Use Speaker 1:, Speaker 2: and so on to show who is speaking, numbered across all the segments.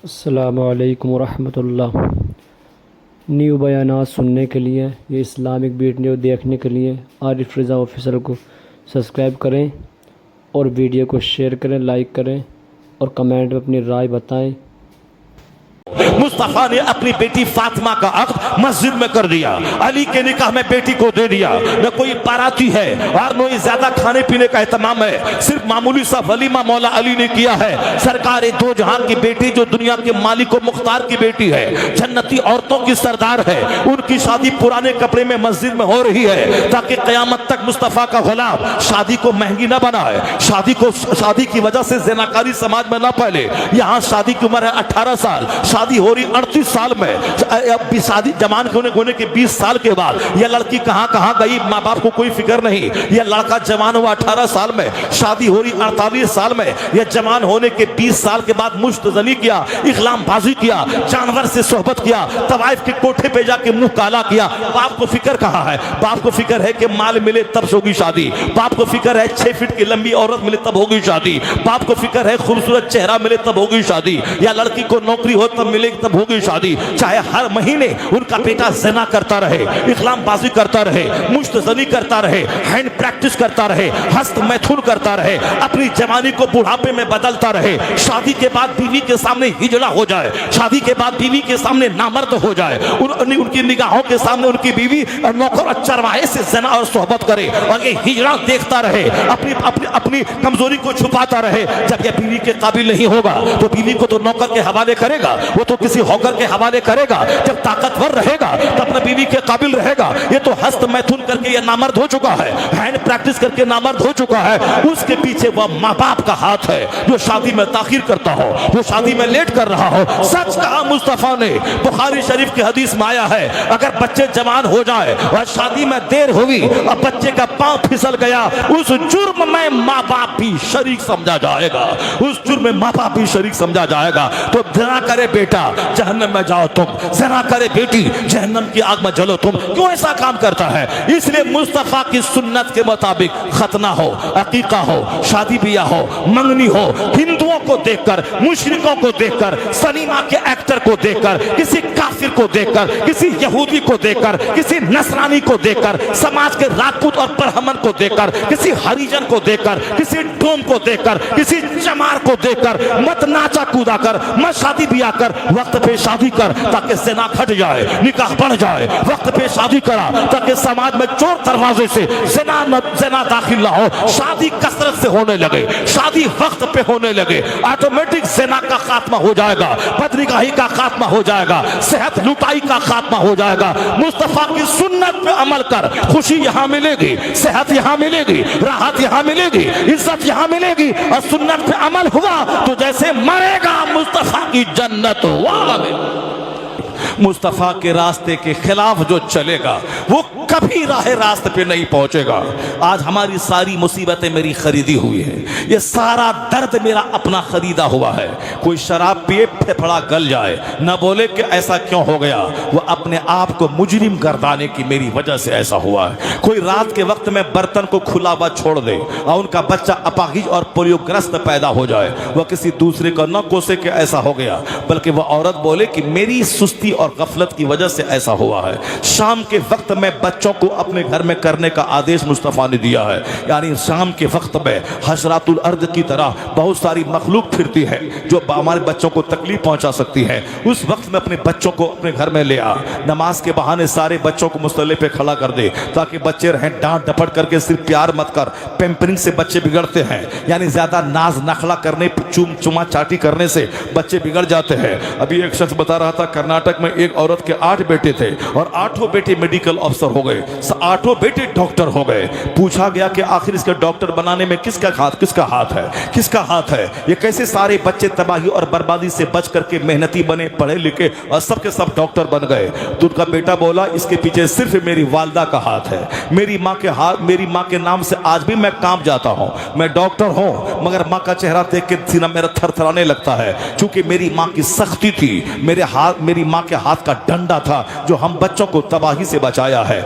Speaker 1: अस्सलामु अलैकुम वरहमतुल्लाह। न्यू बयानात सुनने के लिए, ये इस्लामिक वीडियो देखने के लिए आरिफ रज़ा ऑफिशियल को सब्सक्राइब करें और वीडियो को शेयर करें, लाइक करें और कमेंट में अपनी राय बताएं।
Speaker 2: मुस्तफा ने अपनी बेटी फातिमा का अक़्द मस्जिद में कर दिया, अली के निकाह में बेटी को दे दिया। न कोई बाराती है और न ज्यादा खाने पीने का एहतमाम है, सिर्फ मामूली सा वलीमा मौला अली ने किया है। सरकार दो जहान की बेटी जो दुनिया के मालिक व मुख्तार की बेटी है, जन्नती औरतों की सरदार है, उनकी शादी पुराने कपड़े में मस्जिद में हो रही है ताकि क़यामत तक मुस्तफा का गुलाम शादी को महंगी न बनाए, शादी की वजह से ज़िनाकारी समाज में न फैले। यहाँ शादी की उम्र है 18 साल, शादी हो रही 38 साल में। शादी जवान होने के 20 साल के बाद यह लड़की कहां गई, माँ बाप को कोई फिक्र नहीं। यह लड़का जवान हुआ 18 साल में, शादी हो रही 48 साल में। यह जवान होने के 20 साल के बाद मुश्तजनी किया, इख्लामबाजी किया, जानवर से सोहबत किया, तवाइफ के कोठे पे जाके मुंह काला किया। बाप को फिक्र कहाँ है? बाप को फिक्र है कि माल मिले तब होगी शादी। बाप को फिक्र है 6 फीट की लंबी औरत मिले तब होगी शादी। बाप को फिक्र है खूबसूरत चेहरा मिले तब होगी शादी, या लड़की को नौकरी हो तब मिले तब होगी शादी। चाहे हर महीने उनका बेटा ज़िना करता रहे, इख्लामबाजी करता रहे, मुश्तजनी करता रहे, हैंड प्रैक्टिस करता रहे, हस्त मैथुन करता रहे, अपनी जवानी को बुढ़ापे में बदलता रहे। शादी के बाद बीवी के सामने हिजड़ा हो जाए, शादी के बाद बीवी के सामने नामर्द हो जाए, उनकी निगाहों के सामने उनकी बीवी नौकर और चरवाहे से ज़िना और सोहबत करे और ये हिजड़ा देखता रहे, अपनी कमजोरी को छुपाता रहे। जब यह बीवी के काबिल नहीं होगा तो बीवी को तो नौकर के हवाले करेगा, वो तो किसी हॉकर के हवाले करेगा। जब ताकतवर रहेगा तो अपने बीवी के काबिल रहेगा। ये तो हस्त मैथुन करके ये नामर्द हो चुका है, हैंड प्रैक्टिस करके नामर्द हो चुका है। उसके पीछे वह माँ बाप का हाथ है जो शादी में ताखीर करता हो, जो शादी में लेट कर रहा हो। सच कहा मुस्तफा ने, बुखारी शरीफ की हदीस में आया है, अगर बच्चे जवान हो जाए और शादी में देर हुई और बच्चे का पांव फिसल गया, उस जुर्म में माँ बाप भी शरीक समझा जाएगा, उस जुर्म में माँ बाप भी शरीक समझा जाएगा। तो ज़िना करे बेटा जहन्नम में जाओ तुम, ज़िना करे बेटी जहन्नम की आग में जलो तुम। क्यों ऐसा काम करता है? इसलिए मुस्तफा की सुन्नत के मुताबिक खतना हो, अकीका हो, शादी ब्याह हो, मंगनी हो, हिंदुओं को देखकर, मुशरिकों को देखकर, सिनेमा के एक्टर को देखकर, किसी काफिर को देखकर, किसी यहूदी को देखकर, किसी नसरानी को देखकर, समाज के राजपूत और ब्राह्मण को देखकर, किसी हरिजन को देखकर, किसी डोम को देखकर, किसी चमार को देखकर मत नाचा कूदा कर, मत शादी ब्याह कर। वक्त पे शादी कर ताकि ज़िना घट जाए, निकाह बढ़ जाए। वक्त पे शादी करा ताकि समाज में चोर दरवाजे से ज़िना दाखिल ना हो। शादी कसरत से होने लगे, शादी वक्त पे होने लगे, ऑटोमेटिक ज़िना का खात्मा हो जाएगा, बदनिगाही का खात्मा हो जाएगा, सेहत लुटाई का खात्मा हो जाएगा। मुस्तफा की सुन्नत पे अमल कर, खुशी यहाँ मिलेगी, सेहत यहाँ मिलेगी, राहत यहाँ मिलेगी, इज्जत यहाँ मिलेगी। और सुन्नत पे अमल हुआ तो जैसे मरेगा मुस्तफा की जन्नत। मुस्तफा के रास्ते के खिलाफ जो चलेगा वो कभी राह रास्ते पे नहीं पहुंचेगा। आज हमारी सारी मुसीबतें मेरी खरीदी हुई है, ये सारा दर्द मेरा अपना खरीदा हुआ है। कोई शराब पिए फेफड़ा गल जाए, न बोले कि ऐसा क्यों हो गया, वो अपने आप को मुजरिम गर्दाने की मेरी वजह से ऐसा हुआ है। कोई रात के वक्त में बर्तन को खुला हुआ छोड़ दे और उनका बच्चा अपाहिज और पोलियोग्रस्त पैदा हो जाए, वह किसी दूसरे को न कोसे के ऐसा हो गया, बल्कि वह औरत बोले कि मेरी सुस्ती और गफलत की वजह से ऐसा हुआ है। शाम के वक्त में बच्चों को अपने घर में करने का आदेश मुस्तफा ने दिया है। यानी शाम के वक्त में हशरातुल अर्द की तरह बहुत सारी मखलूक फिरती है जो हमारे बच्चों को तकलीफ पहुंचा सकती है। उस वक्त में अपने बच्चों को अपने घर में ले आ, नमाज के बहाने सारे बच्चों को मुसल्ले पे खड़ा कर दे ताकि बच्चे रहें। डांट डपट करके सिर्फ प्यार मत कर, पैम्परिंग से बच्चे बिगड़ते हैं। यानी ज्यादा नाज नखला करने, चुमा चाटी करने से बच्चे बिगड़ जाते हैं। अभी एक शख्स बता रहा था, कर्नाटक में एक औरत के 8 बेटे थे और 8 बेटे मेडिकल अफसर हो गए, 8 बेटे डॉक्टर हो गए। पूछा गया कि आखिर इसके डॉक्टर बनाने में किसका हाथ है? ये कैसे सारे बच्चे तबाही और बर्बादी से बच करके मेहनती बने, पढ़े लिखे और सबके सब डॉक्टर बन गए? तो उनका बेटा बोला, इसके पीछे सिर्फ मेरी वालदा का हाथ है। मेरी माँ के नाम से आज भी मैं कांप जाता हूँ। मैं डॉक्टर हूँ मगर माँ का चेहरा देख के सीना मेरा थरथराने लगता है, क्योंकि मेरी माँ की सख्ती थी। मेरी माँ के हाथ का डंडा था जो हम बच्चों को तबाही से बचाया है।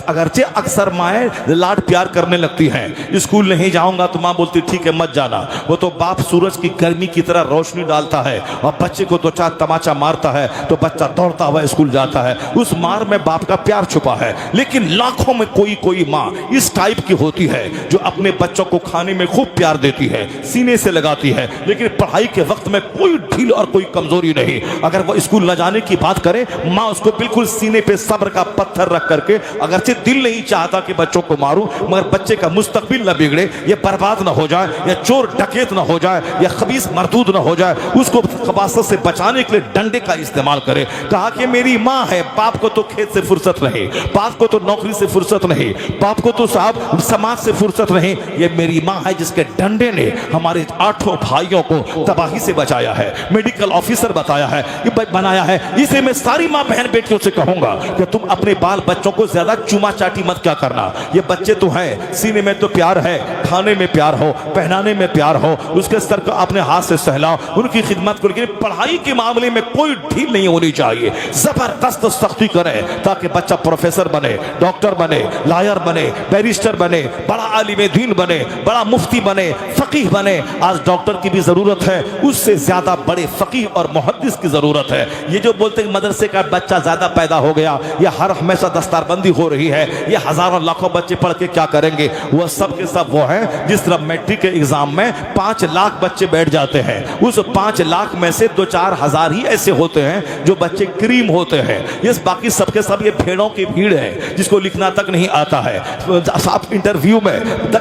Speaker 2: अगरचे अक्सर माएँ लाड प्यार करने लगती हैं, स्कूल नहीं जाऊंगा तो माँ बोलती ठीक है मत जाना। वो तो बाप सूरज की गर्मी की तरह रोशनी डालता है और बच्चे को दो चार तमाचा मारता है तो बच्चा दौड़ता हुआ स्कूल जाता है। उस मार में बाप का प्यार छुपा है। लेकिन लाखों में कोई माँ इस टाइप की होती है जो अपने बच्चों को खाने में खूब प्यार देती है, सीने से लगाती है, लेकिन पढ़ाई के वक्त में कोई ढील और कोई कमजोरी नहीं। अगर वो स्कूल न जाने की बात करे, माँ उसको बिल्कुल सीने पे सब्र का पत्थर रख करके, अगरचे दिल नहीं चाहता कि बच्चों को मारूं, मगर बच्चे का मुस्तकबिल न बिगड़े, ये बर्बाद न हो जाए, या चोर डकैत न हो जाए, या खबीस मरदूद न हो जाए, उसको खबासत से बचाने के लिए डंडे का इस्तेमाल करे। कहा कि मेरी माँ है, बाप को तो खेत से फुर्सत नहीं, बाप को तो नौकरी से फुर्सत नहीं, बाप को तो साहब समाज से फुर्सत नहीं, ये मेरी माँ है जिसके डंडे ने हमारे 8 भाइयों को तबाही से बचाया है, मेडिकल ऑफिसर बताया है, बनाया है। इसे मैं सारी माँ बहन बेटियों से कहूंगा कि तुम अपने बाल बच्चों को ज्यादा चुमा चाटी मत क्या करना। ये बच्चे तो हैं, सीने में तो प्यार है, खाने में प्यार हो, पहनाने में प्यार हो, उसके सर को अपने हाथ से सहलाओ, उनकी खिदमत करो। लेकिन पढ़ाई के मामले में कोई ढील नहीं होनी चाहिए, जबरदस्त सख्ती करें ताकि बच्चा प्रोफेसर बने, डॉक्टर बने, लॉयर बने, बैरिस्टर बने, बड़ा आलिम दीन बने, बड़ा मुफ्ती बने, फकीह बने। आज डॉक्टर की भी जरूरत है, उससे ज्यादा बड़े फकीह और मुहद्दिस की जरूरत है। ये जो बोलते हैं मदरसे का बच्चा ज्यादा पैदा हो गया, या हर हमेशा दस्तारबंदी हो रही है, ये हजारों लाखों बच्चे पढ़ के क्या करेंगे, वह सब के सब वो हैं जिस तरह मैट्रिक के एग्जाम में 5 लाख बच्चे बैठ जाते हैं, उस 5 लाख में से 2-4 हजार ही ऐसे होते हैं जो बच्चे क्रीम होते हैं। ये बाकी सबके सब ये भेड़ों की भीड़ है जिसको लिखना तक नहीं आता है। साहब इंटरव्यू में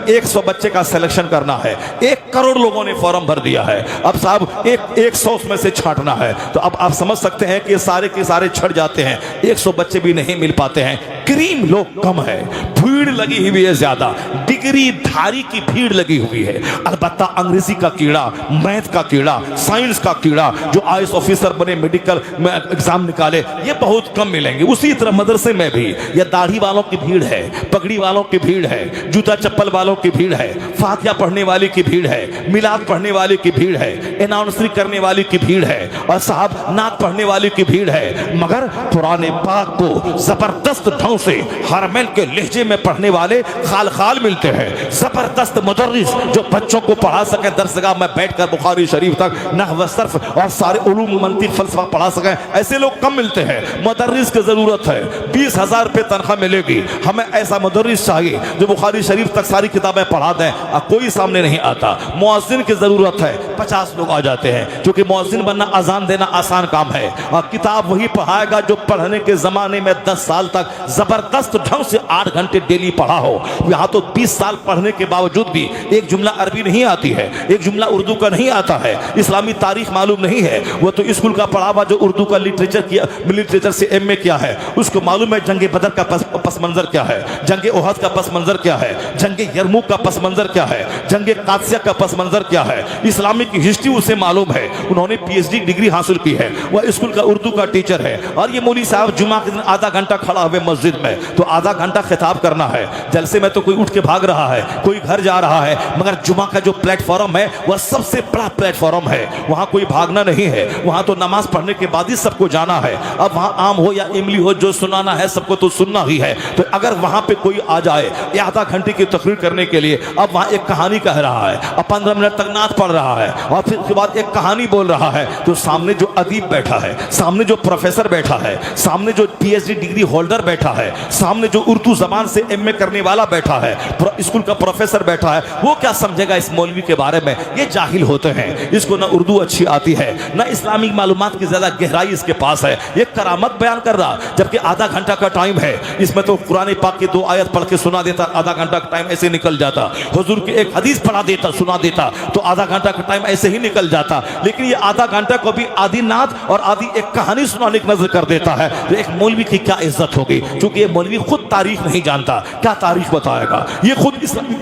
Speaker 2: 100 बच्चे का सिलेक्शन करना है, 1 करोड़ लोगों ने फॉर्म भर दिया है। अब साहब 100 उसमें से छांटना है, तो अब आप समझ सकते हैं कि सारे के सारे छट जाते हैं, 100 बच्चे भी नहीं मिल पाते हैं। क्रीम लोग कम है, भीड़ लगी हुई है ज्यादा, डिग्री धारी की भीड़ लगी हुई है। अलबत्ता अंग्रेजी का कीड़ा, मैथ का कीड़ा, साइंस का कीड़ा, जो आईएएस ऑफिसर बने, मेडिकल में एग्जाम निकाले, ये बहुत कम मिलेंगे। उसी तरह मदरसे में भी ये दाढ़ी वालों की भीड़ है, पगड़ी वालों की भीड़ है, जूता चप्पल वालों की भीड़ है, फातिहा पढ़ने वाले की भीड़ है, मिलाद पढ़ने वाले की भीड़ है, अनाउंसरी करने वाले की भीड़ है, और साहब नात पढ़ने वाले की भीड़ है। मगर कुरान पाक को जबरदस्त ढंग से हरमैन के लहजे में पढ़ने वाले खाल खाल मिलते हैं, जबरदस्त मुदर्रिस जो बच्चों को पढ़ा सके, दरसगाह में बैठकर बुखारी शरीफ तक नहव सर्फ और सारे उलूम मंतिक फलसफा पढ़ा सके, ऐसे लोग कम मिलते हैं। मुदर्रिस की जरूरत है, 20,000 रुपये तनख्वाह मिलेगी, हमें ऐसा मुदर्रिस चाहिए जो बुखारी शरीफ तक सारी किताबें पढ़ा दें, कोई सामने नहीं आता। मुअज्जिन की जरूरत है, 50 लोग आ जाते हैं, क्योंकि मुअज्जिन बनना, अजान देना आसान काम है, और किताब वही पढ़ाएगा जो पढ़ने के जमाने में 10 साल तक जबरदस्त ढंग से 8 घंटे डेली पढ़ा हो। यहाँ तो 20 साल पढ़ने के बावजूद भी एक जुमला अरबी नहीं आती है, एक जुमला उर्दू का नहीं आता है, इस्लामी तारीख मालूम नहीं है, वो तो स्कूल का पढ़ा हुआ जो उर्दू का लिटरेचर से एमए किया है उसको मालूम है जंगे बदर का पस मंजर क्या है, जंगे ओहद का पस मंजर क्या है, जंगे यरमुक का पस मंजर क्या है, जंगे कादसिया का पस मंजर क्या है, इस्लामिक हिस्ट्री उसे मालूम है, उन्होंने पीएचडी डिग्री हासिल की है, वह स्कूल का उर्दू का टीचर है। और ये मौलवी साहब जुमा के दिन आधा घंटा खड़ा हुए मस्जिद में, तो आधा घंटा खिताब करना है, जलसे में तो कोई उठ के भाग रहा है, कोई घर जा रहा है, मगर जुमा का जो प्लेटफॉर्म है वह सबसे बड़ा प्लेटफॉर्म है, वहां कोई भागना नहीं है, वहां तो नमाज पढ़ने के बाद ही सबको जाना है। अब वहां आम हो या इमली हो, जो सुनाना है सबको तो सुनना ही है। तो अगर वहां पे कोई आ जाए या आधा घंटे की तकरीर करने के लिए, अब वहां एक कहानी कह रहा है, अब 15 मिनट तक नात पढ़ रहा है, और फिर उसके बाद एक कहानी बोल रहा है, तो सामने जो अदीब बैठा है, सामने जो प्रोफेसर बैठा है, सामने जो पीएचडी डिग्री होल्डर बैठा है, सामने जो उर्दू जबान से एमए करने वाला बैठा है, स्कूल का प्रोफेसर बैठा है, वो क्या समझेगा इस मौलवी के बारे में? ये जाहिल होते हैं, इसको ना उर्दू अच्छी आती है, ना इस्लामिक मालूमात की ज्यादा गहराई इसके पास है, ये करामत बयान कर रहा, जबकि आधा घंटा का टाइम है, इसमें तो कुरान पाक की 2 आयत पढ़ के सुना देता, आधा घंटा का टाइम ऐसे निकल जाता, हुजूर की एक हदीस पढ़ा देता, सुना देता, तो आधा घंटा का टाइम ऐसे ही निकल जाता। लेकिन ये आधा घंटा को भी आधी नात और आधी एक कहानी सुनाने की नजर कर देता है, तो एक मौलवी की क्या इज्जत होगी? क्योंकि ये मौलवी खुद तारीख नहीं जानता, क्या तारीख बताएगा? ये खुद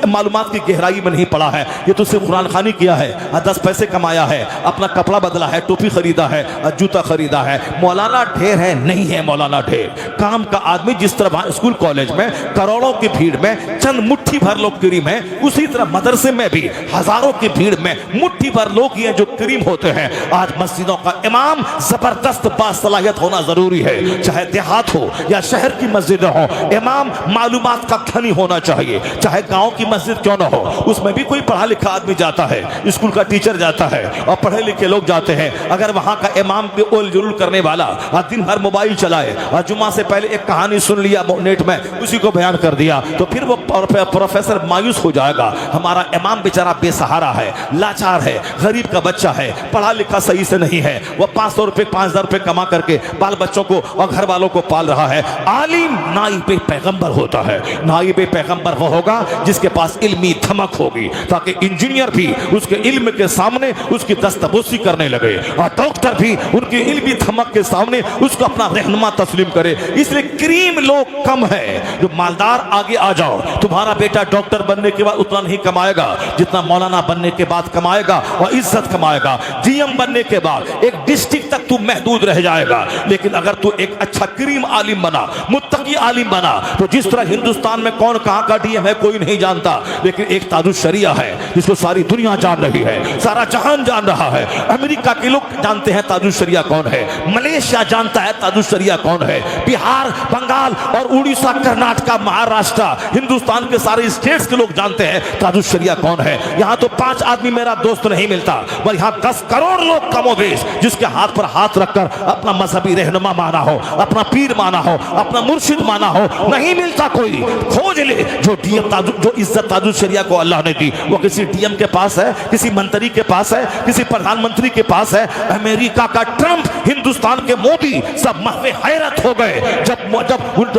Speaker 2: मालूमात की गहराई में नहीं पड़ा है। ये तो सिर्फ कुरान खानी किया है, 10 पैसे कमाया है, अपना कपड़ा बदला है, टोपी खरीदा है, जूता खरीदा है। मौलाना ढेर है? नहीं है मौलाना ढेर। काम का आदमी जिस तरह स्कूल कॉलेज में करोड़ों की भीड़ में चंद मुट्ठी भर लोग करीम हैं, उसी तरह मदरसे में भी हजारों की भीड़ में मुट्ठी भर लोग ही हैं जो करीम होते हैं। आज मस्जिदों का इमाम जबरदस्त बासलाहियत होना जरूरी है, चाहे देहात हो या शहर की मस्जिद हो। इमाम मालूमात का धनी होना चाहिए, चाहे गांव की मस्जिद क्यों ना हो, उसमें भी कोई पढ़ा लिखा आदमी जाता है, स्कूल का टीचर जाता है और पढ़े लिखे लोग जाते हैं। अगर वहां का इमाम भी ओल जुलूल करने वाला और दिन भर मोबाइल चलाए और जुम्मा से पहले एक कहानी सुन लिया नेट में, उसी को बयान कर दिया, तो फिर वो प्रोफेसर मायूस हो जाएगा। हमारा इमाम बेचारा बेसहारा है, लाचार है, गरीब का बच्चा है, पढ़ा लिखा सही से नहीं है, वो 500 रुपए 5000 रुपए कमा करके बाल बच्चों को और घर वालों को पाल रहा है। आलिम नाइब पैगंबर होता है। नाइब पैगंबर वो होगा जिसके पास इल्मी धमक होगी, ताकि इंजीनियर भी उसके इल्म के सामने उसकी दस्तबोसी करने लगे और डॉक्टर भी उनकी इल्मी धमक के सामने उसको अपना रहनुमा तस्लीम करे। इसलिए करीम लोग कम है। जो मालदार आगे आ जाओ, तुम्हारा बेटा डॉक्टर बनने के बाद उतना नहीं कमाएगा जितना मौलाना बनने के बाद कमाएगा और इज्जत कमाएगा। डीएम बनने के बाद एक डिस्ट्रिक्ट तक तू महदूद रह जाएगा, लेकिन अगर तू एक अच्छा करीम आलिम बना, मुत्तकी आलिम बना, तो जिस तरह हिंदुस्तान में कौन कहां का डीएम है कोई नहीं जानता, लेकिन एक ताजुश शरिया है जिसको सारी दुनिया जान रही है, सारा जहान जान रहा है। अमेरिका के लोग जानते हैं ताजुश शरिया कौन है, मलेशिया जानता है ताजुश शरिया कौन है, बिहार, बंगाल और उड़ीसा, कर्नाटका, महाराष्ट्र, हिंदुस्तान के सारे स्टेट्स के लोग जानते हैं ताजुश शरिया कौन है। यहाँ तो 5 आदमी मेरा दोस्त नहीं मिलता, पर यहाँ 10 करोड़ लोग कमोबेश जिसके हाथ पर हाथ रखकर अपना मजहबी रहनुमा माना हो, अपना पीर माना हो, अपना मुर्शिद माना हो, नहीं मिलता कोई। खोज ले जो डीएम जो इज्जत ताजुश शरिया को अल्लाह ने दी, वो किसी डीएम के पास है, किसी मंत्री के पास है, किसी प्रधानमंत्री के पास है। अमेरिका का ट्रंप, हिंदुस्तान के मोदी सब महवे हैरत हो गए जब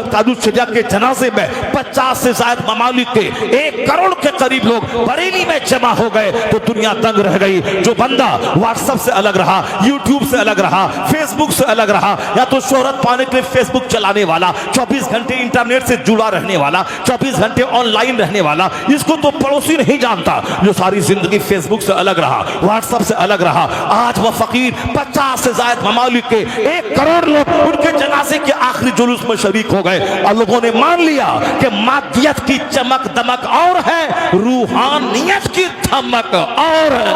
Speaker 2: ताजुश शरिया के जनाजे में 50 से ज्यादा ममालिक के 1 करोड़ के करीब लोग बरेली में जमा हो गए, तो दुनिया दंग रह गई। जो बंदा व्हाट्सएप से अलग रहा, यूट्यूब से अलग रहा, फेसबुक से अलग रहा, या तो शोहरत पाने के लिए फेसबुक चलाने वाला, 24 घंटे इंटरनेट से जुड़ा रहने वाला, 24 घंटे ऑनलाइन रहने वाला, इसको तो पड़ोसी नहीं जानता। जो सारी जिंदगी फेसबुक से अलग रहा, व्हाट्सएप से अलग रहा, आज वह फकीर 50 से ज्यादा ममालिक के 1 करोड़ लोग उनके जनाजे के आखिरी जुलूस में शरीक हो गए और लोगों ने मान लिया कि मादियत की चमक दमक और है, रूहानियत की धमक और है।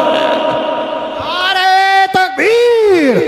Speaker 3: नारे तकबीर,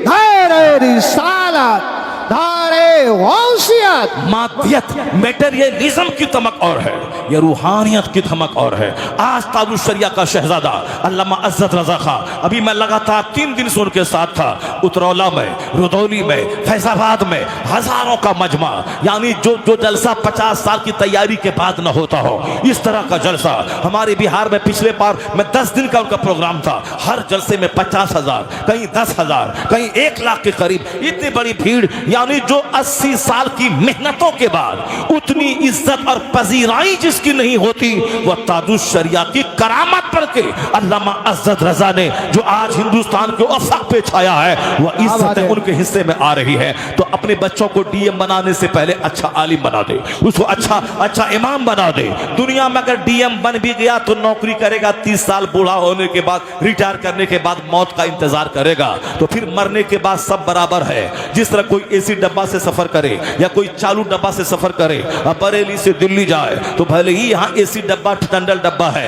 Speaker 3: नारे रिसालत, नारे गौसियत।
Speaker 2: मादियत मेटेरियलिज्म की धमक और है, यह रूहानियत की धमक और है। आज ताजुश शरिया का शहजादा अल्लामा अज़्ज़त रज़ा खां, अभी मैं लगातार 3 दिन से उनके साथ था। उतरौला में, रुदौली में, फैजाबाद में हजारों का मजमा, यानी जो जलसा 50 साल की तैयारी के बाद न होता हो, इस तरह का जलसा हमारे बिहार में पिछले बार में 10 दिन का उनका प्रोग्राम था। हर जलसे में 50,000, कहीं 10,000, कहीं 1 लाख के करीब, इतनी बड़ी भीड़। यानी जो 80 साल की मेहनतों के बाद उतनी इज्जत और पजीराई जिसकी नहीं होती, वह ताजुश शरिया की करामत पर के अल्लामा अज़्ज़त रज़ा ने जो आज हिंदुस्तान के अफक पे छाया है, वह इज्जत उनके हिस्से में आ रही है। तो अपने बच्चों को डीएम बनाने से पहले अच्छा आलिम बना दे, उसको अच्छा इमाम बना दे। दुनिया में अगर डीएम बन भी गया तो नौकरी करेगा 30 साल, बूढ़ा होने के बाद, रिटायर करने के बाद मौत का इंतजार करेगा, तो फिर मरने के बाद सब बराबर है। जिस तरह कोई एसी डब्बा से सफर करे या कोई चालू डब्बा से सफर करे, बरेली से दिल्ली जाए तो भले ही यहाँ एसी डब्बा टंडल डब्बा है,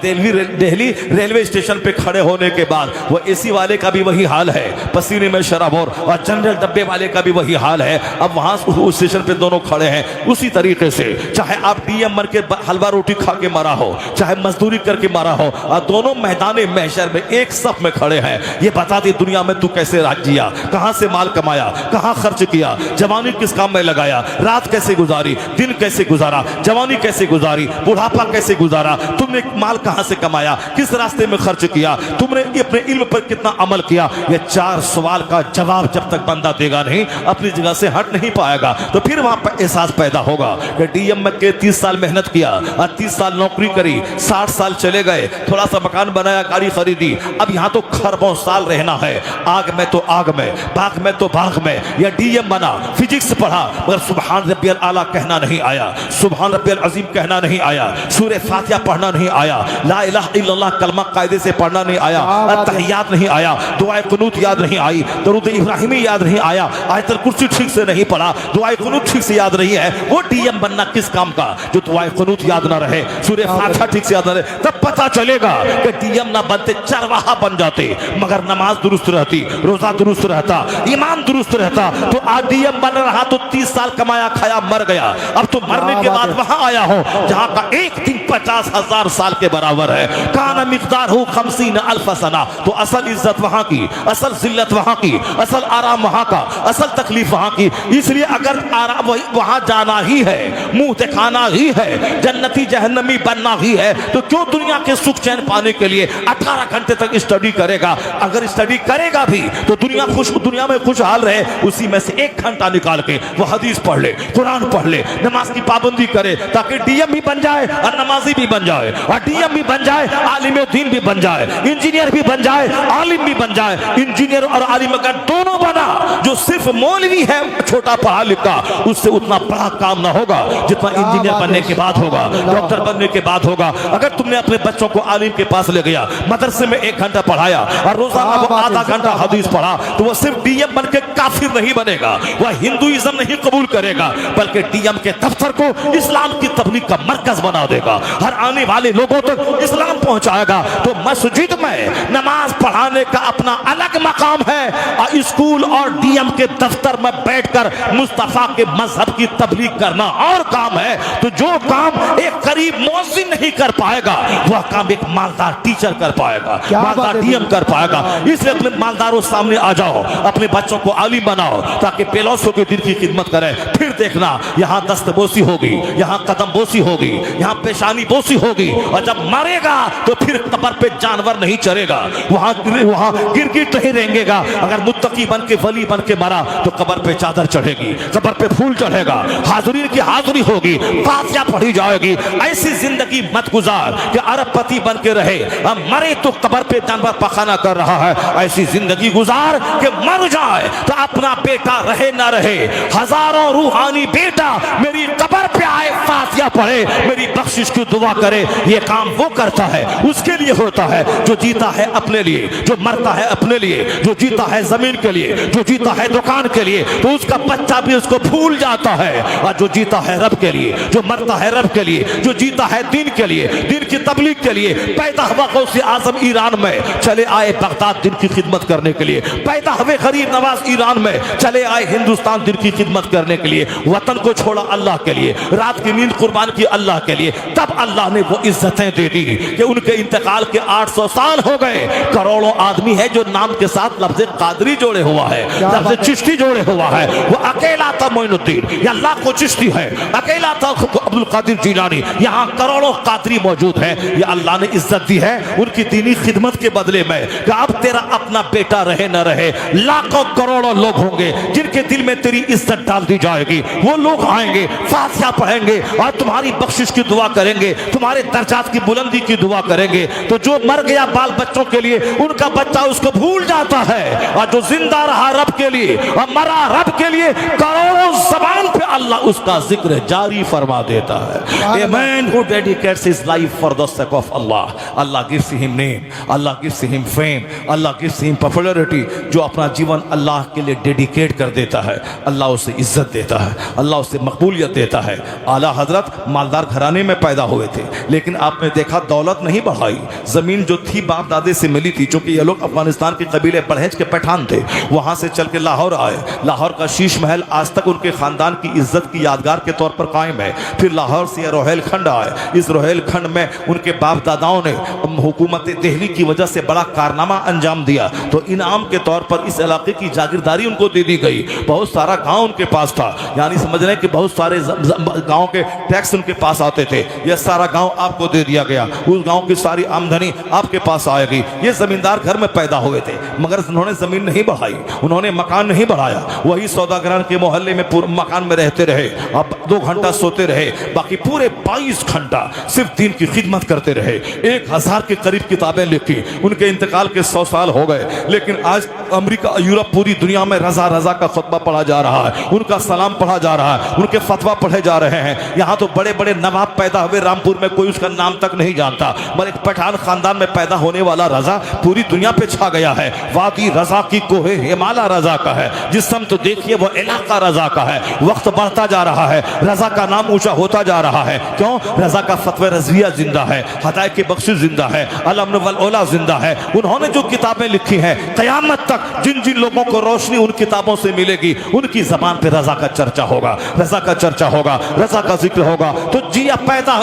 Speaker 2: दिल्ली रेलवे स्टेशन पे खड़े होने के बाद वो एसी वाले का भी वही हाल है, पसीने में शराबोर, और जनरल डब्बे वाले का भी वही हाल है। अब वहां उस स्टेशन पे दोनों खड़े हैं। उसी तरीके से चाहे आप डीएम बन के हलवा रोटी खा के मरा हो, चाहे मजदूरी करके मरा हो, और दोनों मैदान महशर में एक सफ में खड़े हैं। ये बता दे दुनिया में तू कैसे राज जिया, कहां से माल कमाया, कहां खर्च किया, जवानी किस काम में लगाया, रात कैसे गुजारी, दिन कैसे गुजारा, जवानी कैसे गुजारी, बुढ़ापा कैसे गुजारा, तुमने माल कहां से कमाया, किस रास्ते में खर्च किया, तुमने अपने इल्म पर कितना अमल किया। ये 4 सवाल का जवाब जब तक बंदा देगा नहीं, अपनी जगह से हट नहीं पाएगा। तो फिर वहां पर एहसास पैदा होगा कि डीएम में के 30 साल मेहनत किया और 30 साल नौकरी करी, 60 साल चले गए, थोड़ा सा मकान बनाया, गाड़ी खरीदी, अब यहाँ तो खरबों साल रहना है, आग में तो आग में, बाग में तो बाग में। या डीएम बना, फिजिक्स पढ़ा, पढ़ा मगर सुभान रब्बियल आला कहना नहीं आया, सुभान रब्बियल अजीम कहना नहीं आया, सूरह फातिहा पढ़ना नहीं आया, ला इलाहा इल्लल्लाह कलमा कायदे से पढ़ना नहीं आया, तहियात नहीं आया, दुआए कुनूत याद नहीं आई, दरूद इब्राहिमी याद नहीं आया, आयतुल कुर्सी ठीक से नहीं पढ़ा, दुआए कुनूत ठीक से याद नहीं है। वो डीएम बनना किस काम का जो दुआए कुनूत याद ना रहे, सूरह फातिहा ठीक से याद ना रहे। तब पता चलेगा कि डीएम ना बनते चरवाहा बन जाते, मगर नमाज दुरुस्त रहती, रोजा दुरुस्त रहता, ईमान दुरुस्त रहता। तो आज डीएम बन रहा तो 30 साल कमाया खाया मर गया। अब तो मरने के बाद वहां आया हो जहां का एक दिन 50,000 साल के बराबर है। काना मिक़दार हो 50,000 सना। तो असल इज्जत वहां की, असल जिल्लत वहां की, असल आराम वहां का, असल तकलीफ वहां की। इसलिए अगर आराम वहां जाना ही है, मुंह दिखाना ही है, जन्नती जहन्नमी बनना ही है, तो क्यों दुनिया के सुख चैन पाने के लिए 18 घंटे तक स्टडी करेगा? अगर स्टडी करेगा भी तो दुनिया में खुशहाल रहे, उसी में से 1 घंटा निकाल के वो हदीस पढ़ ले, कुरान पढ़ ले, नमाज की पाबंदी करे, ताकि डीएम भी बन जाए और नमाजी भी बन जाए, और डीएम भी बन जाए, आलिम दीन भी बन जाए, इंजीनियर भी बन जाए, आलिम भी बन जाए। इंजीनियर और आलिम अगर दोनों बना, जो सिर्फ मौलवी है छोटा पढ़ा लिखा, उससे उतना बड़ा काम ना होगा जितना इंजीनियर बनने के बाद होगा, डॉक्टर बनने के बाद होगा। अगर तुमने अपने बच्चों को आलिम के पास ले गया, मदरसे में 1 घंटा पढ़ाया और रोजाना वो आधा घंटा हदीस पढ़ा, तो वो सिर्फ डीएम बन के काफिर नहीं बनेगा, वह हिंदुइज्म नहीं कबूल करेगा, बल्कि डीएम के दफ्तर को इस्लाम की तबलीग का मरकज बना देगा, हर आने वाले लोगों तक इस्लाम पहुंचाएगा। तो मस्जिद में नमाज पढ़ाने का अपना अलग मकाम है, और स्कूल और डीएम के दफ्तर में बैठकर मुस्तफा के मजहब की तबलीग करना और काम है। तो जो काम एक करीब मुअज्जिन नहीं कर पाएगा, वह काम एक मालदार टीचर कर पाएगा, मालदार डीएम कर पाएगा। इसलिए अपने मालदारों सामने आ जाओ, अपने बच्चों को आलिम बनाओ, ताकि पेलोसों के दिन की खिदमत करें। फिर देखना यहाँ दस्तबोसी होगी, यहाँ कदम बोसी होगी, यहाँ पेशानी बोसी होगी, और जब मरेगा तो फिर कब्र पे जानवर नहीं चरेगा, वहाँ गिरगिट नहीं रेंगेगा। अगर मुत्तकी बन के वली बन के मरा तो कब्र पे चादर चढ़ेगी, कब्र पे फूल चढ़ेगा, हाज़ुरीन की हाज़ुरी होगी, फातिहा पढ़ी जाएगी। ऐसी जिंदगी मत गुजार कि अरबपति बन के रहे, हम मरे तो कब्र पे जानवर पखाना कर रहा है। ऐसी जिंदगी गुजार कि मर जाए तो अपना बेटा रहे ना रहे, हजारों रूहानी बेटा मेरी कब्र पे आए, फातिहा पढ़े, मेरी बख्शिश की दुआ करे। ये काम वो करता है, उसके लिए होता है जो जीता है अपने लिए, जो मरता है अपने लिए, जो जीता है जमीन के लिए, जो जीता है दुकान के लिए, तो उसका बच्चा भी उसको भूल जाता है। और जो जीता है रब के लिए, जो मरता है रब के लिए, जो जीता है दीन के लिए, दीन की तबलीग के लिए, पैदा हुआ गौसे आजम ईरान में, चले आए बगदाद दिन की खिदमत करने के लिए, पैदा हुए गरीब नवाज ईरान में, चले आए हिंदुस्तान दिन की खिदमत करने के लिए, वतन को छोड़ा अल्लाह के लिए, रात की नींद कुर्बान की अल्लाह के लिए। तब अल्लाह ने वो इज्जतें दे दी कि उनके इंतकाल के 800 साल हो गए। करोड़ों आदमी है जो नाम के साथ लफ्ज़ कादरी जोड़े हुआ है, लफ्ज़ चिश्ती जोड़े हुआ है। वो अकेला था मोइनुद्दीन, या लाखों चिश्ती है, अकेला था अब्दुल कादिर जीलानी, यहाँ करोड़ों कादरी मौजूद है। ये अल्लाह ने इज्जत दी है उनकी दीनी खिदमत के बदले में कि अब तेरा अपना बेटा रहे न रहे, लाखों करोड़ों लोग होंगे जिनके दिल में तेरी इज्जत डाल दी जाएगी। वो लोग आएंगे, फातिहा पढ़ेंगे और तुम्हारी बख्शिश की दुआ करेंगे, तुम्हारे दर्जात की बुलंदी की दुआ करेंगे। तो जो मर गया बाल बच्चों के लिए, उनका बच्चा उसको भूल जाता है, और जो जिंदा रहा रब के लिए और मरा रब के लिए, करोड़ों ज़बान पे अल्लाह उसका जिक्र जारी फरमा देता है। A man who dedicates his life for the sake of Allah, Allah gives him name, Allah gives him fame, Allah gives him popularity। जो अपना जीवन अल्लाह के लिए डेडिकेट कर देता है, अल्लाह उसे इज्जत देता है, अल्लाह उसे मकबूलियत देता है। आला हजरत मालदार घराने में पैदा हुए थे, लेकिन आपने देखा दौलत नहीं बढ़ाई। ज़मीन जो थी बाप दादे से मिली थी, चूँकि ये लोग अफगानिस्तान के कबीले परहेज के पठान थे, वहाँ से चल के लाहौर आए। लाहौर का शीश महल आज तक उनके ख़ानदान की इज्जत की यादगार के तौर पर कायम है। फिर लाहौर से रोहेलखंड आए, इस रोहेलखंड में उनके बाप दादाओं ने हुकूमत दिल्ली की वजह से बड़ा कारनामा अंजाम दिया, तो इनाम के तौर पर इस इलाके की जागीरदारी उनको दे दी गई। बहुत सारा गांव उनके पास था, यानी समझ रहे हैं कि बहुत सारे गांव के टैक्स उनके पास आते थे। यह सारा गांव आपको दे दिया गया, उस गांव की सारी आमदनी आपके पास आएगी। ये जमींदार घर में पैदा हुए थे मगर उन्होंने जमीन नहीं बढ़ाई, उन्होंने मकान नहीं बढ़ाया, वही सौदागरान के मोहल्ले में पूरे मकान में रहते रहे। अब 2 घंटा सोते रहे, बाकी पूरे 22 घंटा सिर्फ दीन की खिदमत करते रहे। 1000 के करीब किताबें लिखी, उनके इंतकाल के 100 साल हो गए, लेकिन आज अमेरिका, यूरोप, पूरी दुनिया में रजा रजा का खुतबा पढ़ा जा रहा है, उनका सलाम पढ़ा जा रहा है, उनके फतवा पढ़े जा रहे हैं। यहाँ तो बड़े बड़े नवाब पैदा हुए, रामपुर में कोई उसका नाम तक नहीं जानता, मगर एक पठान खानदान में पैदा होने वाला रजा पूरी दुनिया पे छा गया है। वादी रजा की कोहे हिमालय रजा का है, जिस समय तो देखिए वो इलाका रजा का है। वक्त बढ़ता जा रहा है, रजा का नाम ऊंचा होता जा रहा है। क्यों? रजा का फतवा रजविया जिंदा है, हदायत की बख्शिश जिंदा है, अलम वल औला जिंदा है। उन्होंने जो किताबें लिखी हैं, क़यामत तक जिन जिन लोगों को रोशनी उन किताबों से मिलेगी, उनकी जबान पे रजा का चर्चा होगा, रजा का चर्चा होगा, रजा का जिक्र होगा। तो जिया पैदा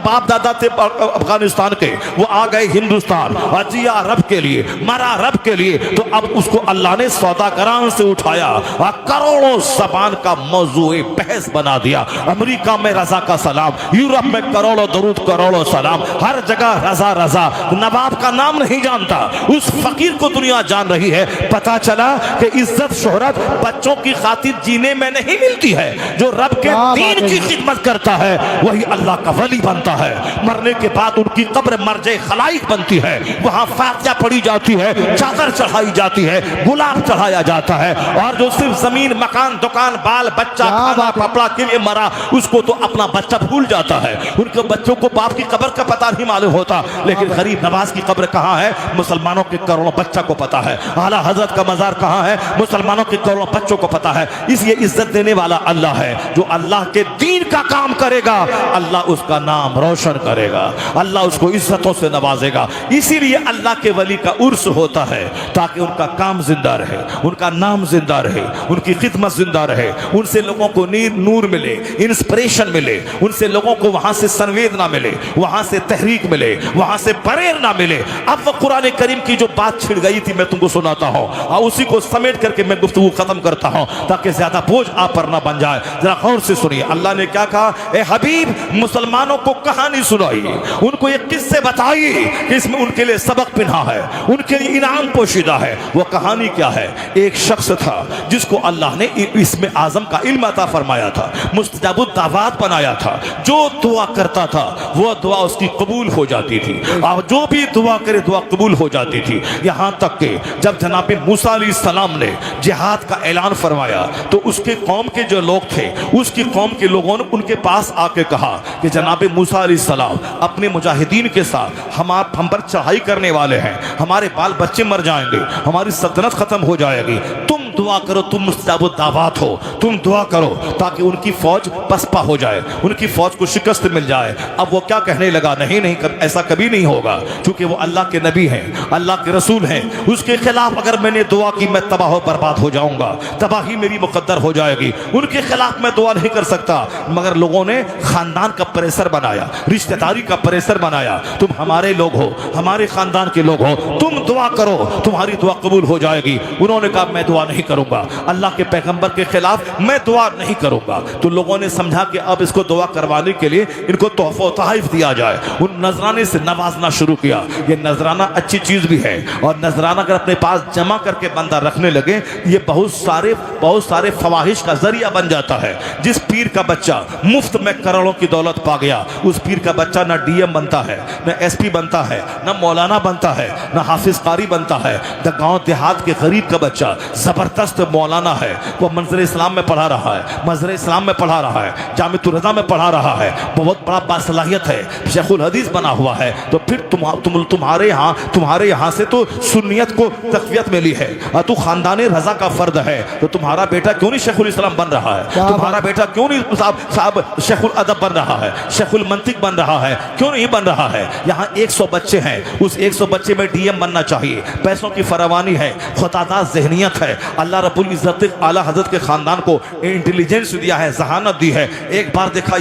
Speaker 2: बाप दादा थे अफगानिस्तान के, वो आ गए हिंदुस्तान, और जिया अरब के लिए, मरा अरब के लिए, तो अब उसको अल्लाह ने सौदागरान से उठाया और करोड़ों जबान का मौजूए बहस बना दिया। अमेरिका में रजा का सलाम, यूरोप में करोड़ों दरूद, करोड़ों सलाम, हर जगह रजा रजा। नवाब का नाम नहीं जानता, उस फकीर को दुनिया जान रही है। पता चला कि इज्जत शोहरत बच्चों की खातिर जीने में नहीं मिलती है। जो रब के दीन की खिदमत करता है वही अल्लाह का वली बनता है। मरने के बाद उनकी कब्र मर्जे खलाइक बनती है, वहां फातिहा पढ़ी जाती है, चादर चढ़ाई जाती है, गुलाब चढ़ाया जाता है। और जो सिर्फ जमीन, मकान, दुकान, बाल बच्चा, खाना कपड़ा के लिए मरा, उसको तो अपना बच्चा भूल जाता है। उनके बच्चों को बाप की कब्र का पता नहीं मालूम होता, लेकिन गरीब नवाज की कब्र कहाँ है मुसलमानों के करोड़ों बच्चा को पता है। आला हजरत का मजार कहाँ है मुसलमानों के करोड़ों बच्चों को पता है। इसलिए इज्जत देने वाला अल्लाह है। जो अल्लाह के दीन का काम करेगा अल्लाह उसका नाम रोशन करेगा, अल्लाह उसको इज्जतों से नवाजेगा। इसीलिए अल्लाह के वली का उर्स होता है ताकि उनका काम जिंदा रहे, उनका नाम जिंदा रहे, उनकी खिदमत जिंदा रहे, उनसे लोगों को नूर मिले, इंस्पिरेशन मिले, उनसे लोगों को वहां से संवेदना मिले, वहां से तहरीक मिले, वहां से प्रेरणा मिले। अब वो कुरान करीम की जो बात छिड़ गई थी मैं तुमको सुनाता हूँ, और उसी को समेट करके मैं गुफ्तगू खत्म करता हूँ ताकि ज्यादा बोझ आप पर ना बन जाए। जरा गौर से सुनिए, अल्लाह ने क्या कहा? ए हबीब, मुसलमानों को कहानी सुनाई, उनको ये किस्से बताई कि इसमें उनके लिए सबक पिन्हा है, उनके लिए इनाम पोशीदा है। वो कहानी क्या है? एक शख्स था जिसको अल्लाह ने इसमें आजम का इल्म अता फरमाया था, मुस्तजाबुद दावात बनाया था। जो दुआ करता था वो दुआ उसकी कबूल हो जाती थी, और जो भी दुआ करे दुआ कबूल हो जाती थी। यहाँ तक कि जब जनाब मूसा अलैहिस्सलाम ने जिहाद का ऐलान फरमाया तो उसके कौम के जो लोग थे, उसकी कौम के लोगों ने उनके पास आके कहा कि जनाब मूसा अलैहिस्सलाम अपने मुजाहिदीन के साथ हम पर चढ़ाई करने वाले हैं, हमारे बाल बच्चे मर जाएंगे, हमारी सल्तनत खत्म हो जाएगी, तुम दुआ करो, तुम मुस्तजाबुद दावात हो, तुम दुआ करो ताकि उनकी फौज पसपा हो जाए, उनकी फौज को शिकस्त मिल जाए। अब वो क्या कहने लगा? नहीं नहीं, ऐसा कभी नहीं होगा, क्योंकि वो अल्लाह के नबी हैं, अल्लाह के रसूल हैं। उसके खिलाफ अगर मैंने दुआ की मैं तबाह हो बर्बाद हो जाऊंगा, तबाही मेरी मुकद्दर हो जाएगी। उनके खिलाफ मैं दुआ नहीं कर सकता। मगर लोगों ने खानदान का प्रेशर बनाया, रिश्तेदारी का प्रेशर बनाया, तुम हमारे लोग हो, हमारे खानदान के लोग हो, तुम दुआ करो, तुम्हारी दुआ कबूल हो जाएगी। उन्होंने कहा मैं दुआ नहीं करूंगा, अल्लाह के पैगंबर के खिलाफ मैं दुआ नहीं करूंगा। तो लोगों ने समझा कि अब इसको दुआ करवाने के लिए इनको तोहफा तोहफा दिया जाए। उन नजराने से नवाजना शुरू किया। ये नजराना अच्छी चीज भी है, और नजराना अगर अपने पास जमा करके बंदा रखने लगे, ये बहुत सारे फवाहिश का जरिया बन जाता है। जिस पीर का बच्चा मुफ्त में करोड़ों की दौलत पा गया, उस पीर का बच्चा ना डीएम बनता है, ना एसपी बनता है, ना मौलाना बनता है, ना हाफिज कारी बनता है। गांव देहात के गरीब का बच्चा जबरदस्त मौलाना है, वो मंजर इस्लाम में पढ़ा रहा है, मजर इस्लाम में पढ़ा रहा है, जामिअतुर रज़ा में पढ़ा रहा है, बहुत बड़ा बासलाहियत है, शेखुल हदीस बना हुआ है। तो फिर तुम्हारे यहाँ से तो सुन्नियत को तक़वियत मिली है, और तू खानदान रजा का फर्द है, तो तुम्हारा बेटा क्यों नहीं शेखुल इस्लाम बन रहा है? तुम्हारा बेटा क्यों नहीं साहब शेखुल अदब बन रहा है, शेखुल मंतिक बन रहा है? क्यों नहीं बन रहा है? यहाँ 100 बच्चे हैं, उस 100 बच्चे में डीएम बनना चाहिए। पैसों की फरावानी है, खुदादार ज़हनियत है, अल्लाह रब्बुल इज्जत आला हजरत के खानदान को इंटेलिजेंस दिया है, जहानत दी है। एक बार देखा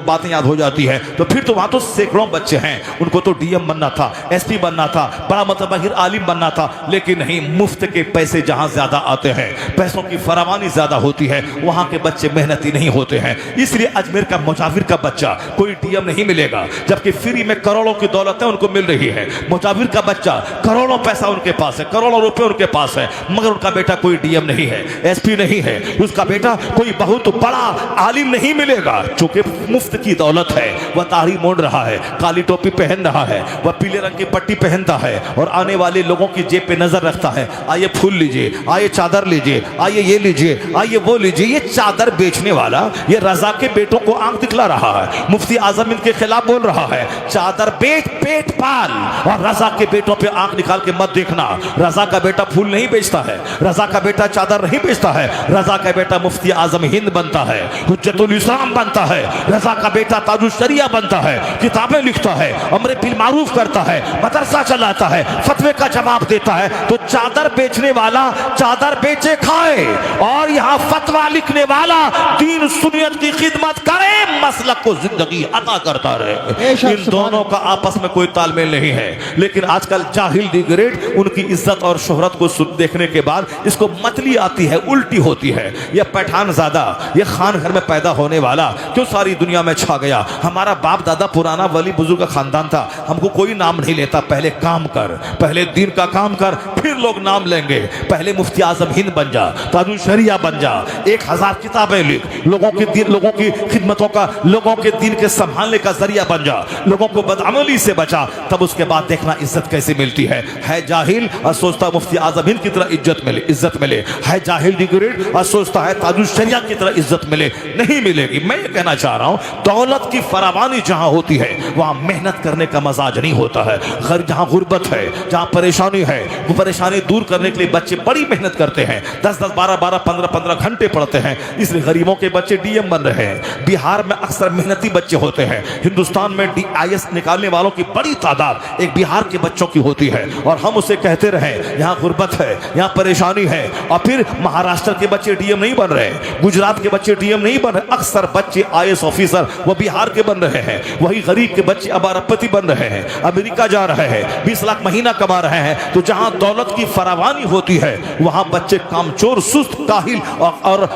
Speaker 2: बातें याद हो जाती है तो फिर तो वहां तो सैकड़ों बच्चे हैं, उनको तो डीएम बनना था, एसपी बनना था, बड़ा मतबहिर आलिम बनना था, लेकिन नहीं, मुफ्त के पैसे जहां ज्यादा आते हैं, पैसों की फरावानी ज्यादा होती है, वहां के बच्चे मेहनती नहीं होते हैं। इसलिए अजमेर का मुजाविर का बच्चा कोई डीएम नहीं मिलेगा, जबकि फ्री में करोड़ों की दौलतें उनको मिल रही है। मुजाविर का बच्चा करोड़ों पैसा उनके पास है, करोड़ों रुपए उनके पास है, मगर उनका बेटा कोई डीएम नहीं है, एसपी नहीं है, उसका बेटा कोई बहुत बड़ा आलिम नहीं मिलेगा। चूंकि मुफ्त की दौलत है, वह दाढ़ी मोड़ रहा है, काली टोपी पहन रहा है, वह पीले रंग की पट्टी पहनता है और आने वाले लोगों की जेब पे नजर रखता है। आइए फूल लीजिए, आइए चादर लीजिए, आइए ये लीजिए, आइए वो लीजिए। ये चादर बेचने वाला ये रजा के बेटों को आंख दिखला रहा है, मुफ्ती आजम इनके खिलाफ बोल रहा है, चादर बेच पेट पाल, और रजा के बेटों पे आंख निकाल के मत देखना। रजा का बेटा फूल नहीं बेचता है, रजा का बेटा चादर नहीं बेचता है, रजा का बेटा मुफ्ती आजम हिंद बनता है, हुज्जतुल इस्लाम बनता है, रजा का बेटा ताजुश शरिया बनता है, किताबें लिखता है, अमर बिल मारूफ करता है, मदरसा चलाता है, फतवे का जवाब देता है। तो चादर बेचने वाला चादर बेचे खाए, और यहाँ फतवा लिखने वाला दीन सुन्नियत की खिदमत करे, मसलक को जिंदगी अता करता रहे। इन दोनों का आपस में कोई तालमेल नहीं है। लेकिन आजकल जाहिल दी ग्रेड उनकी इज्जत और शोहरत को देखने के बाद इसको मतली आती है, उल्टी होती है। यह पठान ज़्यादा, यह खान घर में पैदा होने वाला क्यों सारी दुनिया में छा गया? हमारा बाप दादा पुराना वली बुजुर्ग का खानदान था, हमको कोई नाम नहीं लेता। पहले काम कर, पहले दीन का काम कर, फिर लोग नाम लेंगे। पहले मुफ्ती आजम हिंद बन जा, ताजुल शरिया बन जा, 1000 किताबें लिख, लोगों की खिदमतों का, लोगों के दीन के संभालने का जरिया बन जा, लोगों को बदअमली से बचा। तब उसके बाद देखना इज्जत कैसे मिलती है। जाहिल और सोचता मुफ्ती आजम हिंद की तरह इज्जत मिले, है जाहिल डिग्रेड और सोचता है ताजुल शरिया की तरह इज्जत मिले, नहीं मिलेगी। मैं ये कहना चाह रहा हूं, दौलत की फरावानी जहां होती है वहां मेहनत करने का मजाज नहीं होता है। जहां गुर्बत है, जहां परेशानी है, वो परेशानी दूर करने के लिए बच्चे बड़ी मेहनत करते हैं, 10-10, 12-12, 15-15 घंटे पढ़ते हैं। इसलिए गरीबों के बच्चे डीएम बन रहे हैं। बिहार में अक्सर मेहनती बच्चे होते हैं। हिंदुस्तान में DIS निकालने वालों की बड़ी तादाद एक बिहार के बच्चों की होती है, और हम उसे कहते रहे यहाँ गुर्बत है, यहाँ परेशानी है। और फिर महाराष्ट्र के बच्चे डीएम नहीं बन रहे, गुजरात के बच्चे डीएम नहीं बन रहे, अक्सर बच्चे IAS ऑफिसर वो बिहार के बन रहे हैं। वही गरीब के बच्चे अब अरबपति बन रहे हैं, अमेरिका जा रहे हैं, 20 लाख महीना कमा रहे हैं। तो जहां दौलत की फरावानी होती है वहां बच्चे कामचोर, सुस्त, काहिल और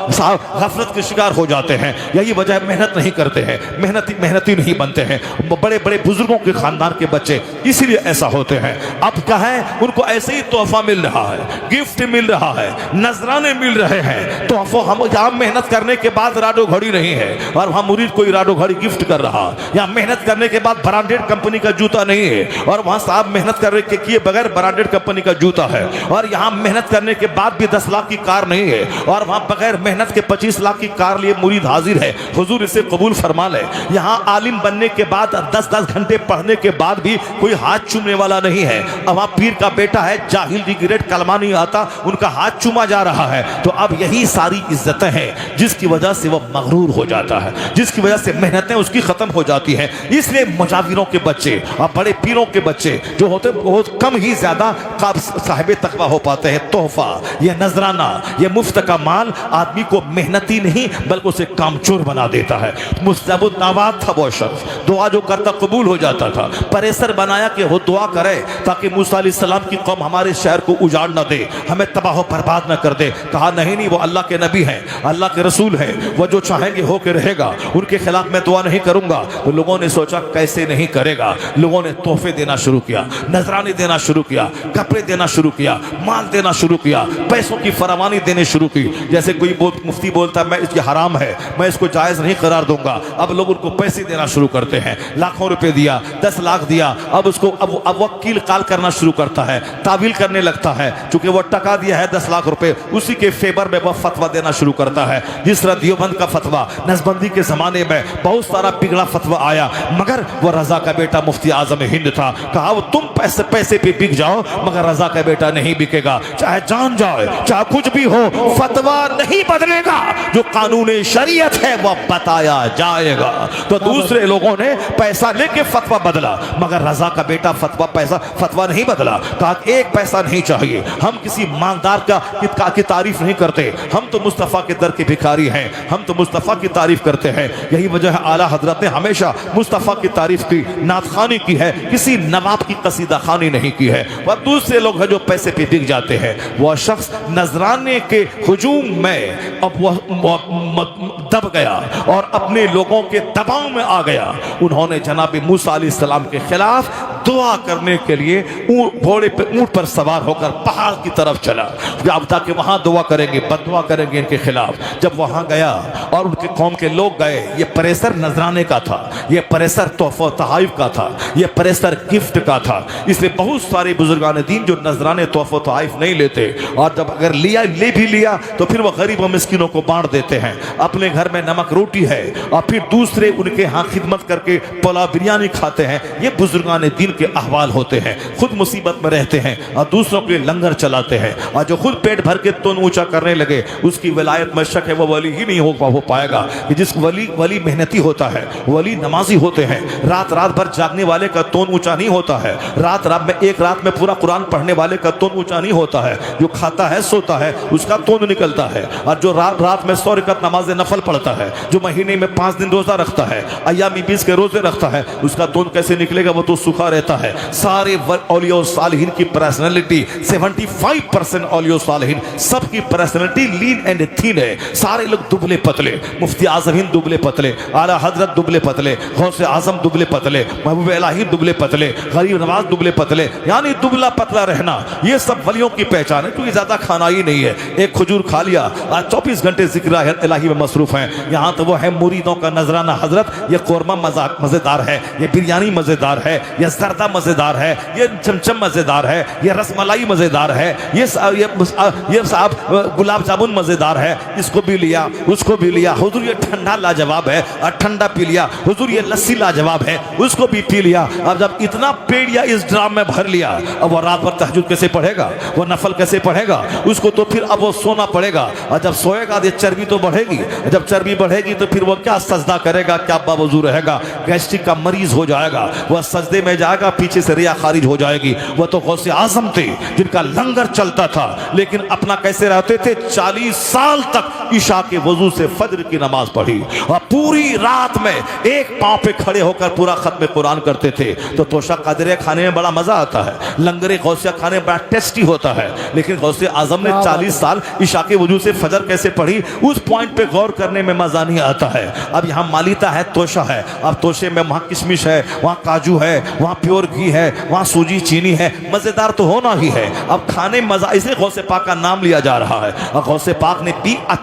Speaker 2: गफलत के शिकार हो जाते हैं। यही वजह मेहनत नहीं करते हैं, मेहनती नहीं बनते हैं। बड़े बड़े बुजुर्गों के खानदान के बच्चे इसीलिए ऐसा होते हैं। अब क्या है, उनको ऐसे ही तोहफा मिल रहा है, गिफ्ट मिल रहा है, नजराने मिल रहे हैं। तोहफा हम यहाँ मेहनत करने के बाद राडो घड़ी नहीं है, और वहाँ मुरीद कोई राडो घड़ी गिफ्ट कर रहा। यहाँ मेहनत करने के बाद ब्रांडेड कंपनी का जूता नहीं है, और वहाँ साहब मेहनत करने के किए बगैर ब्रांडेड कंपनी का जूता है। और यहाँ मेहनत करने के बाद भी 10 लाख की कार नहीं है, और वहाँ बगैर मेहनत के 25 लाख की कार लिए मुरीद हाजिर है। हुजूर इसे कबूल फरमा ले। यहाँ आलिम बनने के बाद 10-10 घंटे पढ़ने के बाद भी कोई हाथ चूमने वाला नहीं है। अब वहाँ पीर का बेटा है, जाहिल दी ग्रेड, कलमा नहीं आता, उनका हाथ चूमा जा रहा है। तो अब यही सारी इज्जतें हैं जिसकी वजह से वह मगरूर हो जाता है, जिसकी वजह से मेहनतें उसकी खत्म हो जाती हैं। इसलिए मुजाविरों के बच्चे और बड़े पीरों के बच्चे जो होते बहुत कम ही ज्यादा साहिब तकवा हो पाते हैं। तोहफा, यह नजराना, यह मुफ्त का माल आदमी को मेहनती नहीं बल्कि उसे कामचोर बना देता है। मुस्तजब दावत था वो शख्स, दुआ जो करता कबूल हो जाता था। परेशर बनाया कि वो दुआ करे ताकि मूसा अलैहिस्सलाम की कौम हमारे शहर को उजाड़ न दे, हमें तबाह बर्बाद न कर दे। कहा नहीं, वो अल्लाह के नबी हैं, अल्लाह के रसूल हैं, वो जो चाहेंगे होके रहेगा, उनके खिलाफ मैं दुआ नहीं करूंगा। तो लोगों ने सोचा कैसे नहीं करेगा। लोगों ने तोहफे देना शुरू किया, नजराने देना शुरू किया, कपड़े देना शुरू किया, माल देना शुरू किया, पैसों की फरावानी देने शुरू की। जैसे कोई मुफ्ती बोलता है मैं इसकी हराम है, मैं इसको जायज़ नहीं करार दूंगा, अब लोग उनको पैसे देना शुरू करते हैं। लाखों रुपए दिया, 10 लाख दिया, अब उसको अब वकील काल करना शुरू करता है, तावील करने लगता है। चूंकि वो टका दिया है 10 लाख रुपए, उसी के फेवर में वह फतवा देना शुरू करता है। जिस तरह दियोबंद का फतवा नसबंदी के जमाने में बहुत सारा बिगड़ा फतवा आया, मगर वो रजा का बेटा मुफ्ती आजम हिंद था। कहा वो तुम पैसे पे बिक जाओ मगर रजा का बेटा नहीं बिकेगा, चाहे जान जाए चाहे कुछ भी हो, फतवा नहीं बदलेगा। जो कानून शरीयत है वह बताया जाएगा। तो दूसरे लोगों ने पैसा लेके फतवा बदला, मगर रजा का बेटा फतवा नहीं बदला। कहा एक पैसा नहीं चाहिए, हम किसी मालदार का की तारीफ नहीं करते। हम तो मुस्तफ़ा के दर के भिखारी हैं, हम तो मुस्तफ़ा की तारीफ करते हैं। यही वजह है आला हजरत ने हमेशा मुस्तफ़ा की तारीफ की, नात खानी की है, किसी नवाब की कसीदा खानी नहीं की है। वह दूसरे लोग हैं जो पैसे पे बिक जाते हैं। वह शख्स नजराने के हुजूम में अब वह दब गया और अपने लोगों के दबाव में आ गया। उन्होंने जनाब मूसा अलैहिस्सलाम के खिलाफ दुआ करने के लिए घोड़े पे ऊंट पर सवार होकर पहाड़ की तरफ चला। अब ताकि वहां दुआ करेंगे, बददुआ करेंगे इनके खिलाफ। जब वहां गया और उनके कौम के लोग गए, ये प्रेशर नजराने का था, ये प्रेशर तोहफा तहाइफ का था, ये प्रेशर गिफ्ट का था। इसलिए बहुत सारे बुजुर्गान दीन जो नजराने तोहफा तहाइफ नहीं लेते, और जब अगर ले भी लिया तो फिर वह गरीब और मिस्किनों को बांट देते हैं। अपने घर में नमक रोटी है और फिर दूसरे उनके यहाँ खिदमत करके पुलाव बिरयानी खाते हैं। ये बुजुर्गान दीन के अहवाल होते हैं। खुद मुसीबत में रहते हैं और दूसरों के लिए लंगर चलाते हैं, और जो खुद पेट भर के तोन ऊंचा करने लगे उसकी विलायत में शक है वो वली ही नहीं हो पाएगा। कि जिस वली मेहनती होता है, वली नमाजी होते हैं, रात भर जागने वाले का तोन ऊंचा नहीं होता है, एक रात में पूरा कुरान पढ़ने वाले का तोन ऊंचा नहीं होता है। जो खाता है सोता है उसका तोन निकलता है, और जो रात में 100 रकात नमाज नफल पढ़ता है, जो महीने में 5 दिन रोजा रखता है, अय्यामी 20 के रोजे रखता है, उसका तोन कैसे निकलेगा? वो तो सूखा रहता है। सारे औलिया सालिहीन की पर्सनालिटी 75% औलिया सालिहीन सबकी पर्सनालिटी लीन एंड थीन है। सारे लोग दुबले पतले, मुफ्ती आज़म हिंद दुबले पतले, आला हजरत दुबले पतले, गौसे आजम दुबले पतले, महबूब इलाही दुबले पतले, गरीब नवाज दुबले पतले, यानी दुबला पतला रहना ये सब वलियों की पहचान है। क्योंकि ज्यादा खाना ही नहीं है, एक खजूर खा लिया, आज 24 घंटे जिक्र इलाही में मसरूफ हैं। यहाँ तो वो है मुरीदों का नजराना हजरत, ये कोरमा मजेदार है, ये बिरयानी मजेदार है, ये जर्दा मजेदार है, ये चमचम मजेदार है, ये रसमलाई मजेदार है, ये साहब गुलाब जामुन मजेदार है, इसको भी लिया उसको भी लिया। हुजूर ये ठंडा लाजवाब है, और ठंडा पी लिया। हुजूर ये लस्सी लाजवाब है, उसको भी पी लिया। अब जब इतना पेड़िया इस ड्राम में भर लिया, अब वो रात भर तहज्जुद कैसे पढ़ेगा? वो नफल कैसे पढ़ेगा? उसको तो फिर अब वो सोना पड़ेगा, और जब सोएगा तो चर्बी तो बढ़ेगी, जब चर्बी बढ़ेगी तो फिर वो क्या सजदा करेगा, क्या बावजू रहेगा? गैस्ट्रिक का मरीज हो जाएगा, वह सजदे में जाएगा, पीछे से रिया खारिज हो जाएगी। वह तो गौसे आजम थे जिनका लंगर चलता था, लेकिन अपना कैसे रहते थे? 40 साल तक ईशा के वजू से फज्र की नमाज पढ़ी, और पूरी रात में एक पांव पे खड़े होकर पूरा खत्म कुरान करते थे। तो तोशा कादरिया खाने में बड़ा मजा आता है, लंगरे गौसिया खाने में बड़ा टेस्टी होता है। लेकिन गौसे आजम ने 40 साल ईशा के वजू से फजर कैसे पढ़ी, उस पॉइंट पे गौर करने में मजा नहीं आता है। अब यहाँ मालिता है, तोशा है, अब तोशे में वहाँ किशमिश है, वहाँ काजू है, वहाँ प्योर घी है, वहाँ सूजी चीनी है, मजेदार तो होना ही है। अब खाने मजा, इसलिए गौसे पाक का नाम लिया जा रहा है। और गौसे पाक ने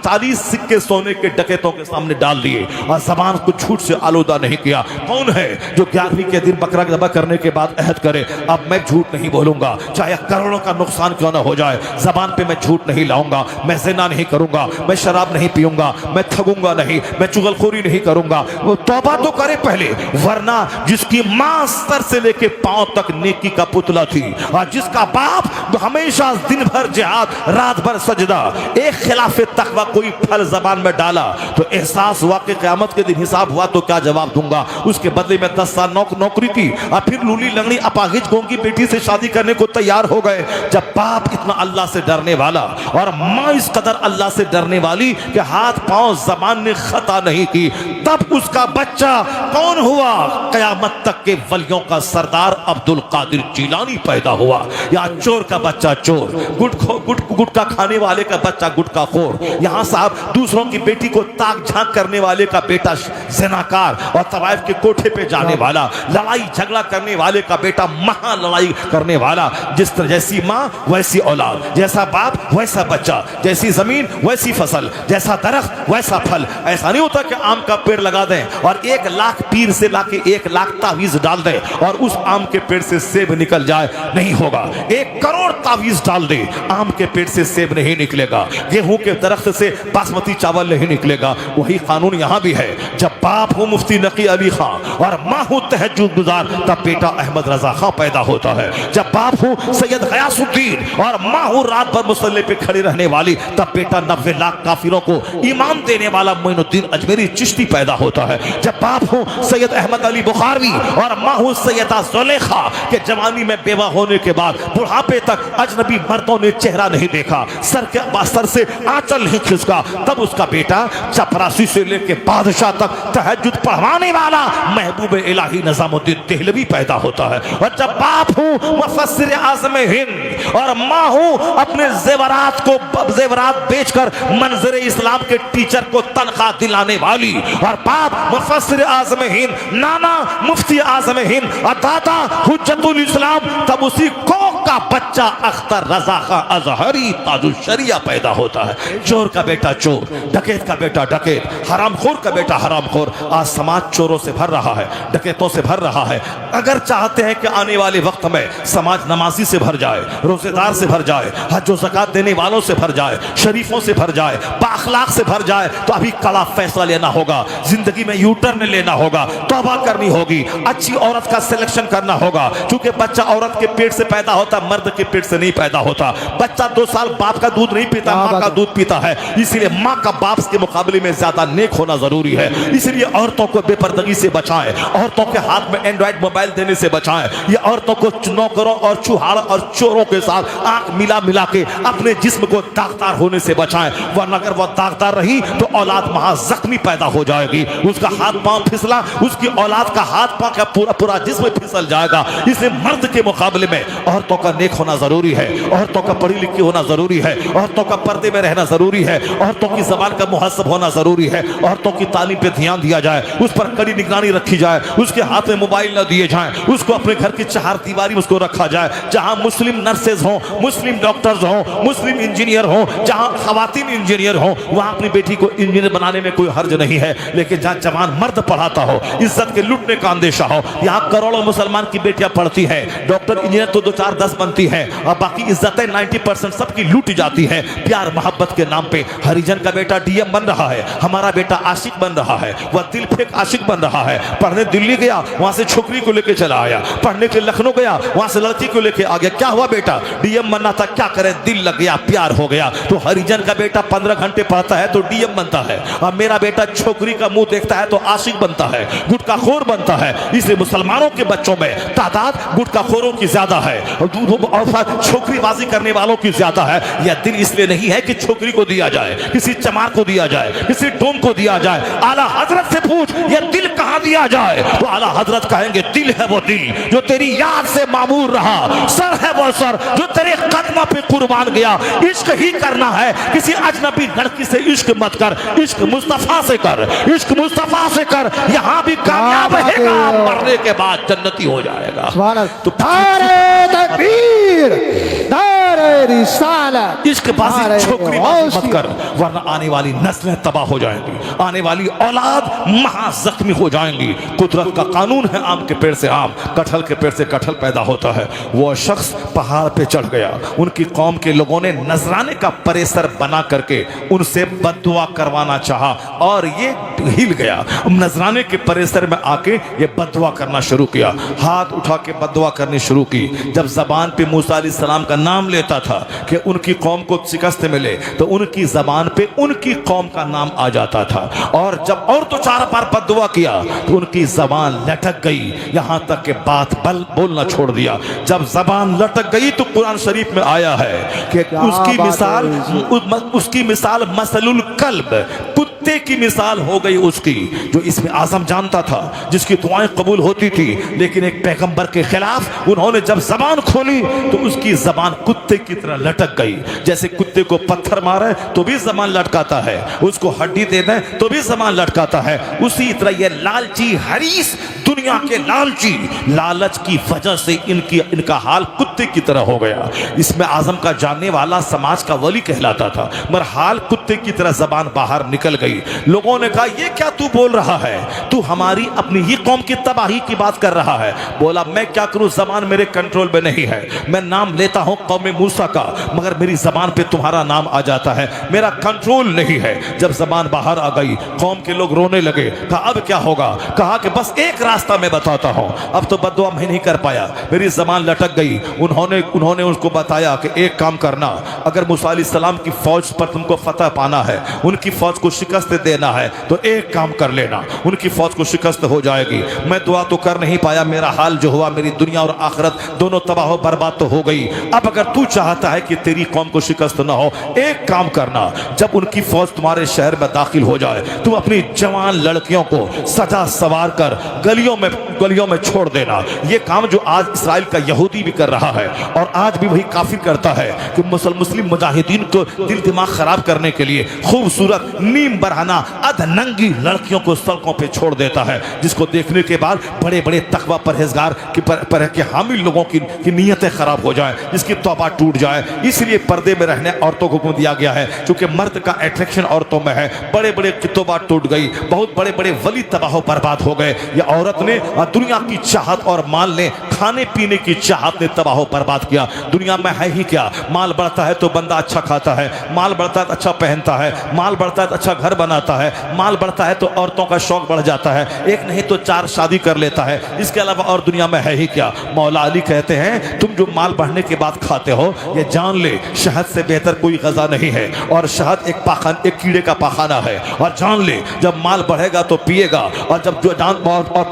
Speaker 2: 40 सिक्के सोने के डकैतों के सामने डाल दिए और जबान को झूठ से आलूदा नहीं किया। कौन है जो 11वीं के दिन बकरा ज़बह करने के बाद अहद करे, अब मैं झूठ नहीं बोलूंगा, चाहे करोड़ों का नुकसान क्यों ना हो जाए, जबान पे मैं झूठ नहीं लाऊंगा, मैं ज़िना नहीं करूंगा, मैं शराब नहीं पीऊंगा, मैं ठगूंगा नहीं, मैं चुगलखोरी नहीं करूंगा। वो तौबा तो करे पहले, वरना जिसकी मां सर से लेके पांव तक नेकी का पुतला थी, और जिसका बाप हमेशा दिन भर जिहाद, रात भर सजदा, एक खिलाफे तकवा कोई फल जबान में डाला तो एहसास हुआ कि क़यामत के दिन हिसाब हुआ तो क्या जवाब दूंगा। उसके बदले में 10 साल नौकरी की, और फिर लूली लंगड़ी अपाहिज गों की बेटी से शादी करने को तैयार हो गए। जब बाप इतना अल्लाह से डरने वाला और माँ इस कदर अल्लाह से डरने वाली कि हाथ पांव जबान ने खता नहीं की, तब उसका बच्चा कौन हुआ? क़यामत तक के वलियों का सरदार अब्दुल कादिर जीलानी पैदा हुआ। या चोर का बच्चा चोर, गुटखा खाने वाले का बच्चा गुटखा खोर, यहाँ साहब दूसरों की बेटी को ताक झांक करने वाले का बेटा ज़िनाकार, और तवाइफ के कोठे पे जाने वाला, लड़ाई झगड़ा करने वाले का बेटा महा लड़ाई करने वाला। जिस तरह जैसी माँ वैसी औलाद, जैसा बाप वैसा बच्चा, जैसी जमीन वैसी फसल, जैसा दरख्त वैसा फल। ऐसा नहीं होता कि आम का पेड़ लगा दें और 1 लाख पीर से लाके 1 लाख तावीज डाल दें और उस आम के पेड़ से सेब निकल जाए, नहीं होगा। 1 करोड़ तावीज डाल दे, आम के पेड़ से सेब नहीं निकलेगा। गेहूं के दरख्त से बासमती चावल नहीं निकलेगा। वही कानून यहाँ भी है। जब बाप हो मुफ्ती नकी अली खां और माँ हो तहज्जुद गुजार, तब बेटा अहमद रजा खां पैदा होता है। जब बाप हो सैयद गयासुद्दीन और माँ हो रात भर मुसल्ले पे खड़ी रहने वाली, तब बेटा 90 लाख काफिरों को ईमान देने वाला मोइनुद्दीन अजमेरी चिश्ती पैदा होता है। जब बाप हो सैयद अहमद अली बुखारी और माँ हो सैयदा जुलेखा के जवानी में बेवा होने के बाद बुढ़ापे तक अजनबी मर्दों ने चेहरा नहीं देखा, सर से आंचल नहीं खिसका, तब उसका बेटा चपरासी से लेकर बादशाह तक तहज्जुद पढ़वाने वाला महबूब इलाही निजामुद्दीन देहलवी पैदा होता है। और जब बाप हूँ मुफस्सिर आज़म हिंद और माँ हूँ अपने जेवरात बेचकर मंजर इस्लाम के टीचर को तनख्वाह दिलाने वाली, और बाप मुफस्सिर आज़म हिंद, नाना मुफ्ती आज़म हिंद और दादा हुज्जतुल इस्लाम, तब उसी कौम का बच्चा अख्तर रजा खां अजहरी ताजुल शरिया पैदा होता है। चोर का बेटा चोर, डकैत का बेटा डकैत, हरामखोर का बेटा हरामखोर। आज समाज चोरों से भर रहा है, डकैतों से भर रहा है। अगर चाहते हैं कि आने वाले वक्त में समाज नमाजी से भर जाए, रोजेदार से भर जाए, हज और ज़कात देने वालों से भर जाए, शरीफों से भर जाए, बाअखलाक से भर जाए, तो अभी कड़ा फैसला लेना होगा। जिंदगी में यू टर्न लेना होगा, तौबा करनी होगी, अच्छी औरत का सिलेक्शन करना होगा। क्योंकि बच्चा औरत के पेट से पैदा होता, मर्द के पेट से नहीं पैदा होता। बच्चा 2 साल बाप का दूध नहीं पीता, माँ का दूध पीता है। इसलिए माँ का बाप के मुकाबले में ज्यादा नेक होना जरूरी है। इसलिए औरतों को बेपर्दगी से बचाएं, औरतों के हाथ में एंड्रॉइड मोबाइल देने से बचाएं। ये औरतों को नौकरों और चूहाड़ और चोरों के साथ आंख मिला के अपने जिस्म को दागदार होने से बचाएं, वरना अगर वह दागदार रही तो औलाद महा जख्मी पैदा हो जाएगी। उसका हाथ पांव फिसला, उसकी औलाद का हाथ पांव का पूरा जिस्म फिसल जाएगा। इसलिए मर्द के मुकाबले में औरतों का नेक होना जरूरी है, औरतों का पढ़ी लिखी होना जरूरी है, औरतों का पर्दे में रहना जरूरी है, औरतों की जबान का मुहस्सब होना जरूरी है। औरतों की तालीम पे ध्यान दिया जाए, उस पर कड़ी निगरानी रखी जाए, उसके हाथ में मोबाइल न दिए जाएं, उसको अपने घर की चार दीवारी में उसको रखा जाए। जहां मुस्लिम नर्सेज हों, मुस्लिम डॉक्टर्स हों, मुस्लिम इंजीनियर हों, जहां खवातीन इंजीनियर हों, वहां अपनी बेटी को इंजीनियर बनाने में कोई हर्ज नहीं है। लेकिन जहां जवान मर्द पढ़ाता हो, इज्जत के लूटने का अंदेशा हो, यहाँ करोड़ों मुसलमान की बेटियां पढ़ती हैं, डॉक्टर इंजीनियर तो 2 4 10 बनती हैं, और बाकी इज्जतें 90% सबकी लूट जाती है प्यार मोहब्बत के नाम पे। हरिजन का बेटा डीएम बन रहा है, हमारा बेटा आशिक बन रहा है, वह दिल फेंक आशिक बन रहा है। पढ़ने दिल्ली गया, वहां से छोकरी को लेके चला आया, पढ़ने के लखनऊ गया, वहां से लड़की को लेके आ गया। क्या हुआ बेटा? डीएम बनना था, क्या करें, दिल लग गया, प्यार हो गया। तो हरिजन का बेटा 15 घंटे पढ़ता है तो डीएम बनता है, और मेरा बेटा छोकरी का मुंह देखता है तो आशिक बनता है, गुटखाखोर बनता है। इसलिए मुसलमानों के बच्चों में तादाद गुटखाखोरों की ज्यादा है और छोकरीबाजी करने वालों की ज्यादा है। यह दिल इसलिए नहीं है कि छोकरी को दिया जाए, किसी चमार को दिया जाए, किसी डोम को दिया जाए। आला हजरत से पूछ यह दिल कहां दिया जाए, तो आला हजरत कहेंगे दिल है वो दिल जो तेरी याद से मामूर रहा, सर है वो सर जो तेरे कदमों पे कुर्बान गया। इश्क ही करना है, किसी अजनबी लड़की से इश्क मत कर, इश्क मुस्तफा से कर, इश्क मुस्तफा से कर, यहां भी कामयाब रहेगा, मरने के बाद जन्नती हो जाएगा।
Speaker 3: तो नारे तकबीर, नारे रिसालत,
Speaker 2: इश्कबाजी छोकरीबाजी मत कर, वरना आने वाली नस्लें तबाह हो जाएंगी, आने वाली औलाद महा जख्मी हो जाएंगी। कुदरत का कानून है, आम के पेड़ से आम, कटहल के पेड़ से कटहल पैदा होता है। वो शख्स पहाड़ पे चढ़ गया, उनकी कौम के लोगों ने नजराने का परेसर बना करके उनसे बद्दुआ करवाना चाहा, और ये हिल गया। नजराने के परेसर में आके ये बद्दुआ करना शुरू किया, हाथ उठा के बद्दुआ करनी शुरू की। जब जबान पे मूसा अलैहिस्सलाम का नाम लेता था कि उनकी कौम को शिकस्त मिले, तो उनकी जबान पे उनकी कौम का नाम आ जाता था। और जब और तो 4 बार बद्दुआ किया तो उनकी जबान लटक गई, यहां तक कि बात बोलना छोड़ दिया। जब जबान लटक गई तो कुरान शरीफ में आया है कि उसकी मिसाल मसलुल कल्ब, कुत्ते की मिसाल हो गई उसकी। जो इसमें आजम जानता था, जिसकी दुआएं कबूल होती थी, लेकिन एक पैगंबर के खिलाफ उन्होंने जब जबान खोली तो उसकी जबान कुत्ते की तरह लटक गई। जैसे कुत्ते को पत्थर मारे तो भी जबान लटकाता है, उसको हड्डी दे दें तो भी जबान लटकाता है, उसी तरह यह लालची हरीस दुनिया के लालची लालच की वजह से इनका हाल कुत्ते की तरह हो गया। इसमें आजम का जानने वाला समाज का वली कहलाता था, मगर हाल कुत्ते की तरह जबान बाहर निकल गई। लोगों ने कहा ये क्या तू बोल रहा है, तू हमारी अपनी ही कौम की तबाही की बात कर रहा है। बोला मैं क्या करूं, जबान मेरे कंट्रोल में नहीं है। मैं नाम लेता हूं कौम मूसा का, मगर मेरी जबान पे तुम्हारा नाम आ जाता है, मेरा कंट्रोल नहीं है। जब जबान बाहर आ गई कौम के लोग रोने लगे। कहा अब क्या होगा, कहा कि बस एक रास्ता मैं बताता हूं। अब तो बददुआ मैं नहीं कर पाया, मेरी जबान लटक गई। उन्होंने उसको बताया कि एक काम करना, अगर मूसा अलैहिस्सलाम की फौज पर तुमको फतह पाना है, उनकी फौज को शिकस्त देना है, तो एक काम कर लेना, उनकी फौज को शिकस्त हो जाएगी। मैं दुआ तो कर नहीं पाया, मेरा हाल जो हुआ, मेरी दुनिया और आखिरत दोनों तबाह बर्बाद तो हो गई। अब अगर तू चाहता है कि तेरी कौम को शिकस्त ना हो, एक काम करना, जब उनकी फौज तुम्हारे शहर में दाखिल हो जाए, तुम अपनी जवान लड़कियों को सजा सवार कर गलियों में छोड़ देना। यह काम जो आज इस्राइल का यहूदी भी कर रहा है और आज भी वही काफिर करता है कि मुस्लिम मुजाहिदीन को दिल दिमाग खराब करने के लिए खूबसूरत नीम बरहना अधनंगी लड़कियों को सड़कों पे छोड़ देता है, जिसको देखने के बाद बड़े बड़े तकवा परहेजगार के हामिल लोगों की नीयतें खराब हो जाएं, जिसकी तौबा टूट जाए। इसलिए पर्दे में रहने औरतों को हुक्म दिया गया है, क्योंकि मर्द का अट्रैक्शन औरतों में है। बड़े बड़े की तौबा टूट गई, बहुत बड़े बड़े वली तबाह बर्बाद हो गए। ये औरत ने दुनिया की चाहत और माल ने, खाने पीने की चाहत ने तबाह बर्बाद किया। दुनिया में है ही क्या, माल बढ़ता है तो बंदा अच्छा खाता है, माल बढ़ता है तो अच्छा पहनता है, माल बढ़ता है तो अच्छा घर बनाता है, माल बढ़ता है तो औरतों का शौक बढ़ जाता है, एक नहीं तो 4 शादी कर लेता है। इसके अलावा और दुनिया में है ही क्या। मौला अली कहते हैं तुम जो माल बढ़ने के बाद खाते हो, ये जान ले शहद से बेहतर कोई गजा नहीं है, और शहद एक कीड़े का पाखाना है। और जान ले जब माल बढ़ेगा तो पिएगा, और जब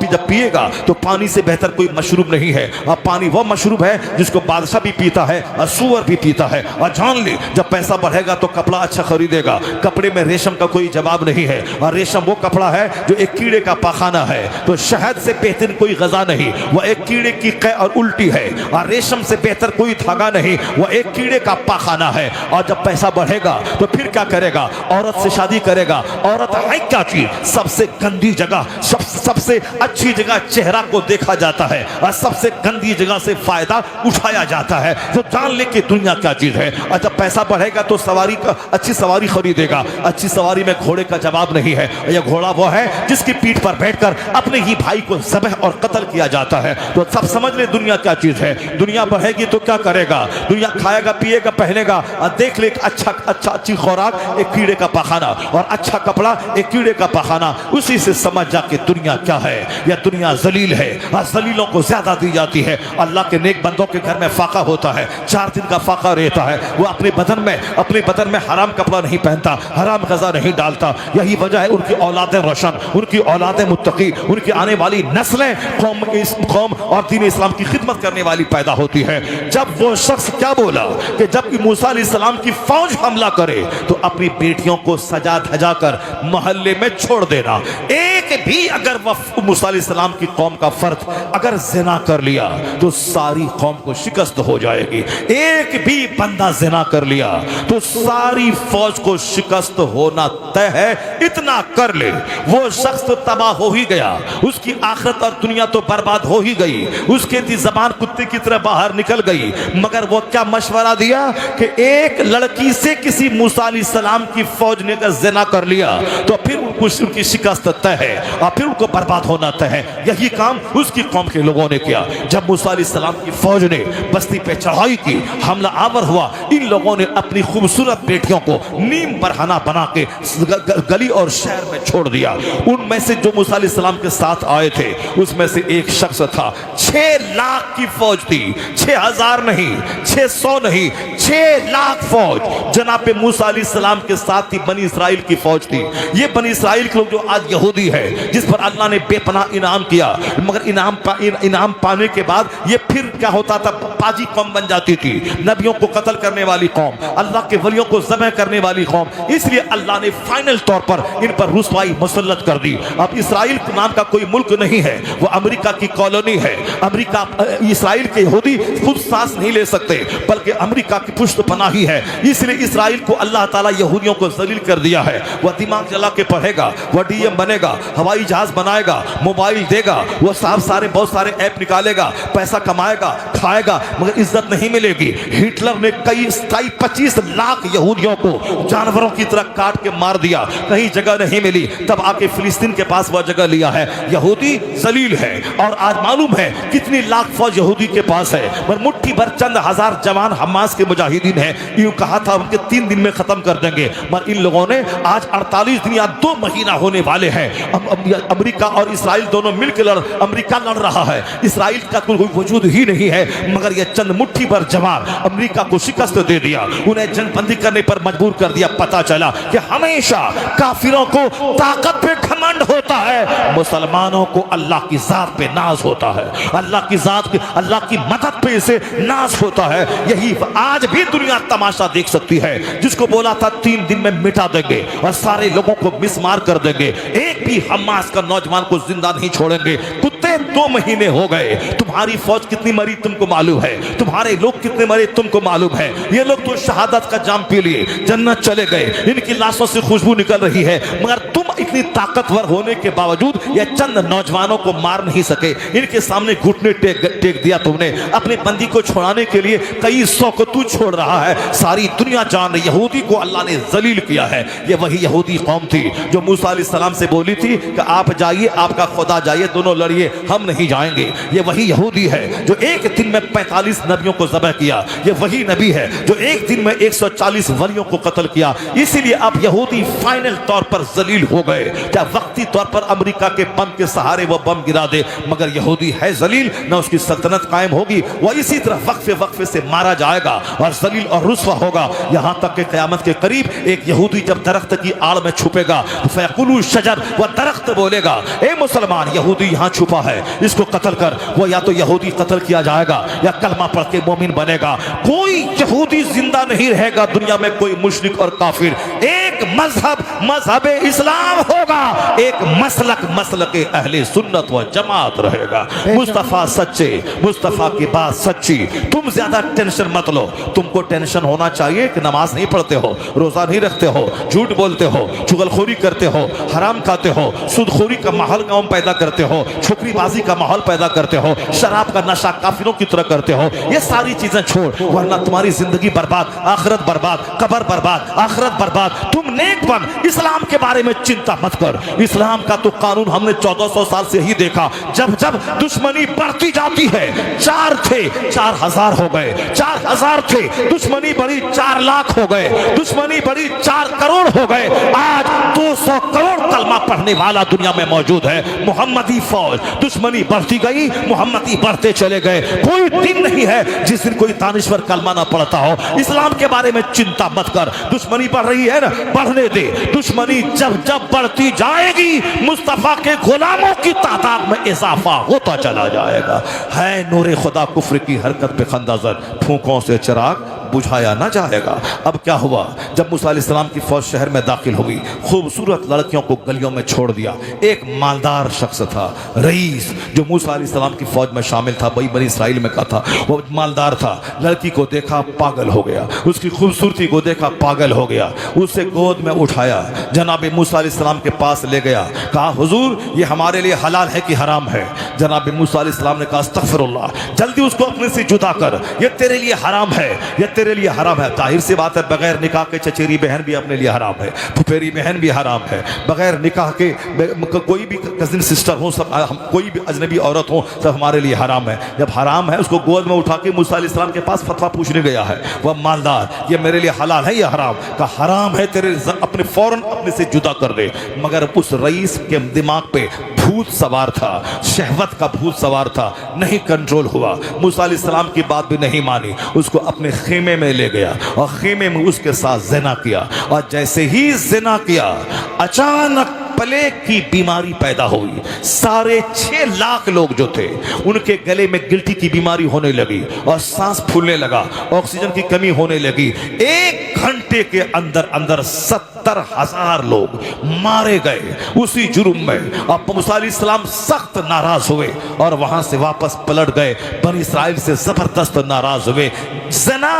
Speaker 2: जब पिएगा तो पानी से बेहतर कोई मशरूब नहीं है। और पानी वो मशरूब है जिसको बादशाह भी पीता है और सूअर भी पीता है। और जान ले जब पैसा बढ़ेगा तो कपड़ा अच्छा खरीदेगा, कपड़े में रेशम का कोई जवाब नहीं है, और रेशम वो कपड़ा है जो एक कीड़े का पाखाना है। तो शहद से बेहतर कोई गजा नहीं, वह एक कीड़े की कै और उल्टी है। और रेशम से बेहतर कोई धागा नहीं, वह एक कीड़े का पाखाना है। और जब पैसा बढ़ेगा तो फिर क्या करेगा, औरत से शादी करेगा। औरत है क्या चीज, सबसे गंदी जगह, सबसे अच्छी जगह चेहरा को देखा जाता है, और सबसे गंदी जगह से फायदा उठाया जाता है। तो जान ले कि दुनिया क्या चीज है। और जब पैसा बढ़ेगा तो सवारी का अच्छी सवारी खरीदेगा। अच्छी सवारी में घोड़े का जवाब नहीं है। यह घोड़ा वो है जिसकी पीठ पर बैठकर अपने ही भाई को ज़ब्ह और कत्ल किया जाता है। तो सब समझ ले दुनिया क्या चीज है। दुनिया बढ़ेगी तो क्या करेगा, दुनिया खाएगा पिएगा पहनेगा, और देख ले अच्छी खुराक एक कीड़े का पाखाना, और अच्छा कपड़ा एक कीड़े का पाखाना। उसी से समझ जा के दुनिया क्या है। यह दुनिया जलील है, और जलीलों को ज्यादा दी जाती है। अल्लाह के नेक बंदों के घर में फाका होता है, 4 दिन का फाका रहता है। वो अपने बदन में हराम कपड़ा नहीं पहनता, हराम गजा नहीं डालता। यही वजह है उनकी औलादें रोशन, उनकी औलादें मुत्तकी, उनकी आने वाली नस्लें कौम और दीन इस्लाम की खिदमत करने वाली पैदा होती है। जब वो शख्स क्या बोला कि जब मूसा अलैहिस्सलाम की फौज हमला करे तो अपनी बेटियों को सजा धजा कर मोहल्ले में छोड़ देना। एक भी अगर मूसा अलैहिस्सलाम की कौम का फर्द अगर जिना कर लिया तो सारी कौम को शिकस्त हो जाएगी। एक भी बंदा जिना कर लिया तो सारी फौज को शिकस्त होना तय है। इतना कर ले, वो शख्स तो तबाह हो ही गया, उसकी आखिरत और दुनिया तो बर्बाद हो ही गई, उसके जबान कुत्ते की तरह बाहर निकल गई। मगर वो क्या मशवरा दिया कि एक लड़की से किसी मूसा अलैहिस्सलाम की फौज ने अगर जिना कर लिया तो फिर उनकी शिकस्त तय है और फिर उनको बर्बाद होना तय है। यही काम उसकी कौम के लोगों ने किया। जब मूसा अलैहिस्सलाम की फौज ने बस्ती पे चढ़ाई की, हमला आवर हुआ, इन लोगों ने अपनी खूबसूरत बेटियों को नीम बरहना बना के गली और शहर में छोड़ दिया। उनमें से जो मूसा अलैहिस्सलाम के साथ आए थे उसमें से एक शख्स था, 6 लाख की फौज थी, 6000 नहीं, 600 नहीं, 6 लाख फौज जनाब मूसा अलैहिस्सलाम के साथ थी। बनी इसराइल की फौज थी। ये बनी इसराइल के लोग जो आज यहूदी है, जिस पर अल्लाह ने बेपनाह इनाम किया, मगर इनाम पाने के बाद ये फिर क्या होता था, पाजी कौम बन जाती थी। नबियों को कत्ल करने वाली कौम, अल्लाह के वलियों को ज़ब्ह करने वाली कौम। इसलिए अल्लाह ने फाइनल तौर पर इन पर रुसवाई मुसल्लत कर दी। अब इसराइल नाम का कोई मुल्क नहीं है, वो अमेरिका की कॉलोनी है। अमेरिका इसराइल इसराइल के यहूदी खुद सांस नहीं ले सकते, बल्कि अमेरिका की पुष्ट पनाही है। इसलिए इसराइल को अल्लाह ताला यहूदियों को जलील कर दिया है। वह दिमाग जला के पढ़ेगा, वह डीएम बनेगा, हवाई जहाज बनाएगा, मोबाइल देगा, वह सारे बहुत सारे ऐप निकालेगा, पैसा कमाएगा, खाएगा, मगर इज्जत नहीं मिलेगी। हिटलर ने कई 25 लाख यहूदियों को जानवरों की तरह काट के मार दिया, कहीं जगह नहीं मिली, तब आके फिलिस्तीन के पास वह जगह लिया है। यहूदी जलील है। और आज मालूम है कितनी लाख फौज यहूदी के पास है, पर मुट्ठी भर चंद हजार जवान हमास के मुजाहिदीन हैं। यूं कहा था उनके 3 दिन में खत्म कर देंगे, मगर इन लोगों ने आज 48 दिन या 2 महीना होने वाले हैं। अमेरिका और इसराइल दोनों मिलकर अमेरिका लड़ रहा है, इसराइल का कोई वजूद ही नहीं है, मगर यह चंद मुट्ठी भर जवान अमेरिका को शिकस्त दे दिया, उन्हें जंगबंदी करने पर मजबूर कर दिया। पता चला कि हमेशा काफिरों को ताकत पे घमंड होता है, मुसलमानों को अल्लाह की जात पे नाज होता है, अल्लाह की जात, अल्लाह की मदद पे इसे नाज होता है। यही आज भी दुनिया तमाशा देख सकती है। जिसको बोला था 3 दिन में मिटा देंगे और सारे लोगों को मिसमार कर देंगे, एक भी हमास का नौजवान को जिंदा नहीं छोड़ेंगे। कुत्ते 2 महीने हो गए, तुम्हारी फौज कितनी मरी तुमको मालूम है, तुम्हारे लोग कितने मरे तुमको मालूम है। ये लोग तो शहादत का जाम पी लिए, जन्नत चले गए, इनकी लाशों से खुशबू निकल रही है, मगर तुम इतनी ताकतवर होने के बावजूद ये चंद नौजवानों को मार नहीं सके। इनके सामने घुटने टेक दिया तुमने। अपने बंदी को छोड़ाने के लिए कई 100 को तू छोड़ रहा है। सारी दुनिया जान रही यहूदी को अल्लाह ने जलील किया है। ये वही यहूदी कौम थी जो मूसा अलैहिस्सलाम से बोली थी कि आप जाइए, आपका खुदा जाइए, दोनों लड़िए, हम नहीं जाएंगे। ये वही यहूदी है जो एक दिन में 45 नबियों को ज़बह किया। ये वही नबी है जो एक दिन में 140 वलियों को कत्ल किया। इसीलिए अब यहूदी फाइनल तौर पर जलील हो गए। क्या वक्ती तौर पर अमेरिका के बम के सहारे वो बम गिरा दे, मगर यहूदी है जलील, न उसकी सल्तनत कायम होगी। वह इसी तरह वक्फे से मारा जाएगा और जलील और रुस्वा होगा, यहाँ तक कि क़यामत के करीब एक यहूदी जब दरख्त की आड़ में छुपेगा, फ़यक़ुलु शजर, वह दरख्त बोलेगा, ए मुसलमान, यहूदी यहाँ छुपा है, इसको कत्ल कर। वो या तो यहूदी कत्ल किया जाएगा या कलमा पढ़ के मोमिन बनेगा। कोई यहूदी जिंदा नहीं रहेगा दुनिया में, कोई मुशरिक और काफिर। एक मजहब इस्लाम होगा, एक मसलक अहले सुन्नत व जमात रहेगा। मुस्तफ़ा सच्चे, मुस्तफ़ा की बात सच्ची। तुम ज्यादा टेंशन मत लो। तुमको टेंशन होना चाहिए कि नमाज नहीं पढ़ते हो, रोजा नहीं रखते हो, झूठ बोलते हो, चुगलखोरी करते हो, हराम खाते हो, सूदखोरी का माहौल गांव में पैदा करते हो, छोकरीबाजी का माहौल पैदा करते हो, शराब का नशा काफिरों की तरह करते हो। ये सारी चीजें छोड़, वरना तुम्हारी जिंदगी बर्बाद, आखिरत बर्बाद, कब्र बर्बाद, आखिरत बर्बाद। तुम नेक बन, इस्लाम के बारे में चिंता मत कर। इस्लाम का तो कानून हमने 1400 साल से ही देखा। जब जब दुश्मनी बढ़ती जाती है, 4 थे 4000 हो गए, 4000 थे, दुश्मनी बढ़ी 4 लाख हो गए, दुश्मनी बढ़ी 4 करोड़ हो गए। आज 200 करोड़ कलमा पढ़ने वाला दुनिया में मौजूद है। मोहम्मदी फौज, दुश्मनी बढ़ती गई, मोहम्मदी बढ़ते चले गए। कोई दिन नहीं है जिस दिन कोई दानिश्वर कलमा ना पढ़ता हो। इस्लाम के बारे में चिंता मत कर। दुश्मनी बढ़ रही है ना, बढ़ने दे। दुश्मनी जब जब बढ़ती जाएगी, मुस्तफा के गुलामों की तादाद में इजाफा होता चला जाएगा। है नूरे खुदा कुफ्र की हरकत पे खंदाजर, फूकों से चिराग बुझाया ना जाएगा। अब क्या हुआ, जब मूसा अलैहिस्सलाम की फौज शहर में दाखिल होगी, खूबसूरत लड़कियों को गलियों में छोड़ दिया। एक मालदार शख्स था, रईस, जो मूसा अलैहिस्सलाम की फौज में शामिल था, बनी इसराइल में का था। वो मालदार था, लड़की को देखा पागल हो गया, उसकी खूबसूरती को देखा पागल हो गया। उसे गोद में उठाया, जनाब मूसा अलैहिस्सलाम के पास ले गया, कहा हुजूर ये हमारे लिए हलाल है कि हराम है। जनाब मूसा अलैहिस्सलाम ने कहा अस्तगफिरुल्लाह, जल्दी उसको अपने से जुदा कर, ये तेरे लिए हराम है, ये तेरे लिए हराम है। जाहिर सी बात है, बगैर निकाह के चचेरी बहन भी अपने लिए हराम है, फुफेरी बहन भी हराम है, बगैर निकाह के कोई भी कजिन सिस्टर हो, सब कोई भी अजनबी औरत हो, सब हमारे लिए हराम है। जब हराम है, उसको गोद में उठा के मूसा अलैहिस्सलाम के पास फतवा पूछने गया है वह मालदार, ये मेरे लिए हलाल है या हराम? का हराम है, तेरे अपने फौरन अपने से जुदा कर दे। मगर उस रईस के दिमाग पे भूत सवार था, शहवत का भूत सवार था, नहीं कंट्रोल हुआ। मूसा अलैहिस्सलाम की बात भी नहीं मानी, उसको अपने खेमे में ले गया और खेमे में उसके साथ ज़िना किया। और जैसे ही ज़िना किया, अचानक प्लेग की बीमारी पैदा हुई। सारे 6 लाख लोग जो थे उनके गले में गिल्टी की बीमारी होने लगी और सांस फूलने लगा, ऑक्सीजन की कमी होने लगी। 1 घंटे के अंदर अंदर 70,000 लोग मारे गए उसी जुर्म में। अब मूसा अलैहिस्सलाम सख्त नाराज हुए और वहां से वापस पलट गए, बनी इस्राइल से जबरदस्त नाराज हुए। ज़ना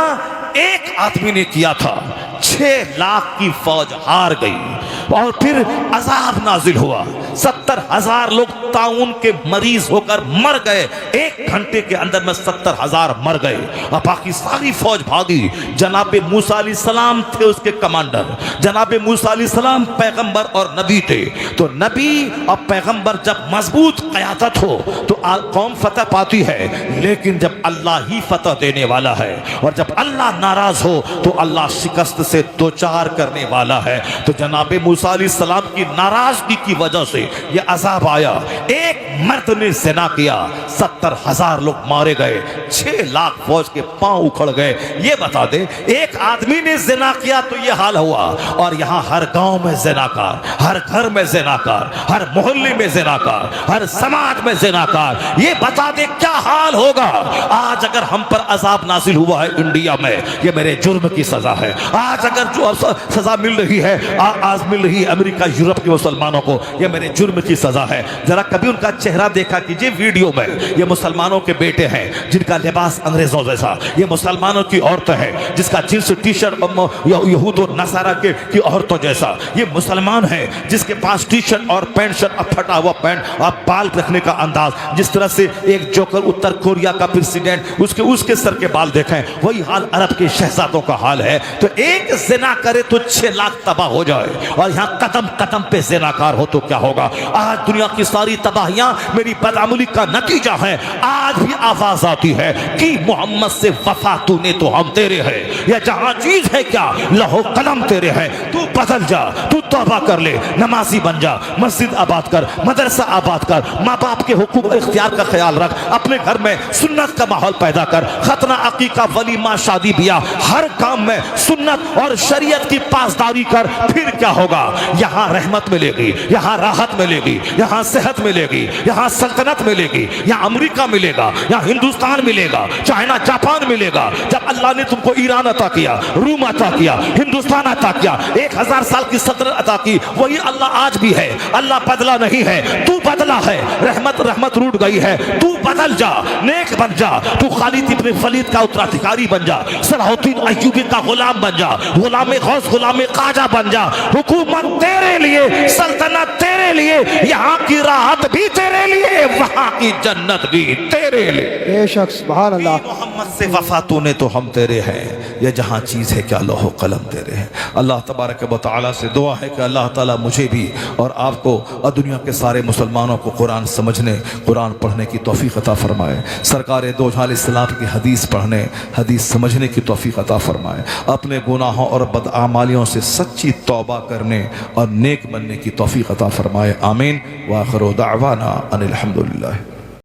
Speaker 2: एक आदमी ने किया था, 6 लाख की फौज हार गई और फिर अजाब नाजिल हुआ। 70,000 लोग ताउन के मरीज होकर मर गए, 1 घंटे के अंदर में 70,000 मर गए और बाकी सारी फौज भागी। जनाबे मूसा अलैहिस्सलाम थे उसके कमांडर। जनाबे मूसा अलैहिस्सलाम पैगंबर और नबी थे, तो नबी और पैगंबर जब मजबूत क़यादत हो तो कौम फतह पाती है, लेकिन जब अल्लाह ही फतह देने वाला है और जब अल्लाह नाराज हो तो अल्लाह शिकस्त से दो चार करने वाला है। तो जनाबे मूसा अलैहिस्सलाम की नाराजगी की वजह से यह अजाब आया। एक मर्द ने ज़िना किया, 70,000 लोग मारे गए, 6 लाख फौज के पांव उखड़ गए। ये बता दे, एक आदमी ने ज़िना किया तो यह हाल हुआ, और यहां हर गांव में ज़िनाकार, हर घर में ज़िनाकार, हर मोहल्ले में ज़िनाकार, हर समाज में ज़िनाकार। ये बता दे क्या हाल होगा आज अगर हम पर अजाब नाजिल हुआ है इंडिया में। ये मेरे जुर्म की सजा है। आज अगर जो सजा मिल रही है, आज मिल रही है अमेरिका यूरोप के मुसलमानों को, ये मेरे जुर्म की सजा है। जरा कभी उनका चेहरा देखा कीजिए वीडियो में। ये मुसलमानों के बेटे हैं जिनका लिबास अंग्रेजों जैसा, ये मुसलमानों की औरतें हैं जिसका जींस टी शर्ट यहूद और नसारा की औरतों जैसा, ये मुसलमान है जिसके पास टी शर्ट और पैंट शर्ट, अब फटा हुआ पैंट, अब बाल रखने का अंदाज, जिस तरह से एक जोकर उत्तर कोरिया का प्रेसिडेंट, उसके सर के बाल देखें, वही हाल अरब के शहजादों का हाल है। तो एक ज़िना करे तो 6 लाख तबाह हो जाए, और यहाँ कदम कदम पे ज़िनाकार हो तो क्या होगा। आज दुनिया की सारी तबाहियां मेरी बदअमली का नतीजा है। आज भी आवाज आती है कि मोहम्मद से वफा तूने तो हम तेरे है, यह जहां चीज है क्या लहो कलम तेरे है। तू बदल जा, तू तौबा कर ले, नमाजी बन जा, मस्जिद आबाद कर, मदरसा आबाद कर, माँ बाप के हुकूक इख्तियार का ख्याल रख, अपने घर में सुन्नत का माहौल पैदा कर, खतना अकीका वलीमा शादी बियाह हर काम में सुन्नत और शरीयत की पासदारी कर। फिर क्या होगा, यहाँ रहमत मिलेगी, यहाँ राहत मिलेगी, यहाँ सेहत मिलेगी, यहाँ सल्तनत मिलेगी, यहाँ अमेरिका मिलेगा, यहाँ हिंदुस्तान मिलेगा, चाइना जापान मिलेगा। जब अल्लाह ने तुमको ईरान अता किया, रूम अता किया, हिंदुस्तान अता किया, 1000 साल की सल्तनत अता की, वही अल्लाह आज भी है। अल्लाह बदला नहीं है, तू बदला है। रहमत रूठ गई है, तू बदल जा, नेक बन जा, तू खालिद इब्न वलीद का उत्तराधिकारी बन जा, सलाहुद्दीन अय्यूबी का गुलाम बन जा, गुलाम गौस गुलाम क़ाजा बन जा। हुकूमत तेरे लिए, सल्तनत तेरे लिए, यहाँ की राहत भी तेरे लिए, वहाँ की जन्नत भी तेरे लिए।
Speaker 3: बेशक सुभान अल्लाह।
Speaker 2: मोहम्मद से वफा तूने तो हम तेरे हैं, ये जहाँ चीज़ है क्या लौह कलम तेरे हैं। अल्लाह तबारक व तआला से दुआ है कि अल्लाह ताला मुझे भी और आपको और दुनिया के सारे मुसलमानों को कुरान समझने, कुरान पढ़ने की तौफीक अता फरमाए। सरकार दो जहां अलैहिस्सलाम की हदीस पढ़ने, हदीस समझने की तौफीक अता फरमाए। अपने गुनाहों और बदआमालियों से सच्ची तौबा करने और नेक बनने की तौफीक अता फरमाए। आमीन। व आखिर दावाना अनिल हम्दुलिल्लाह।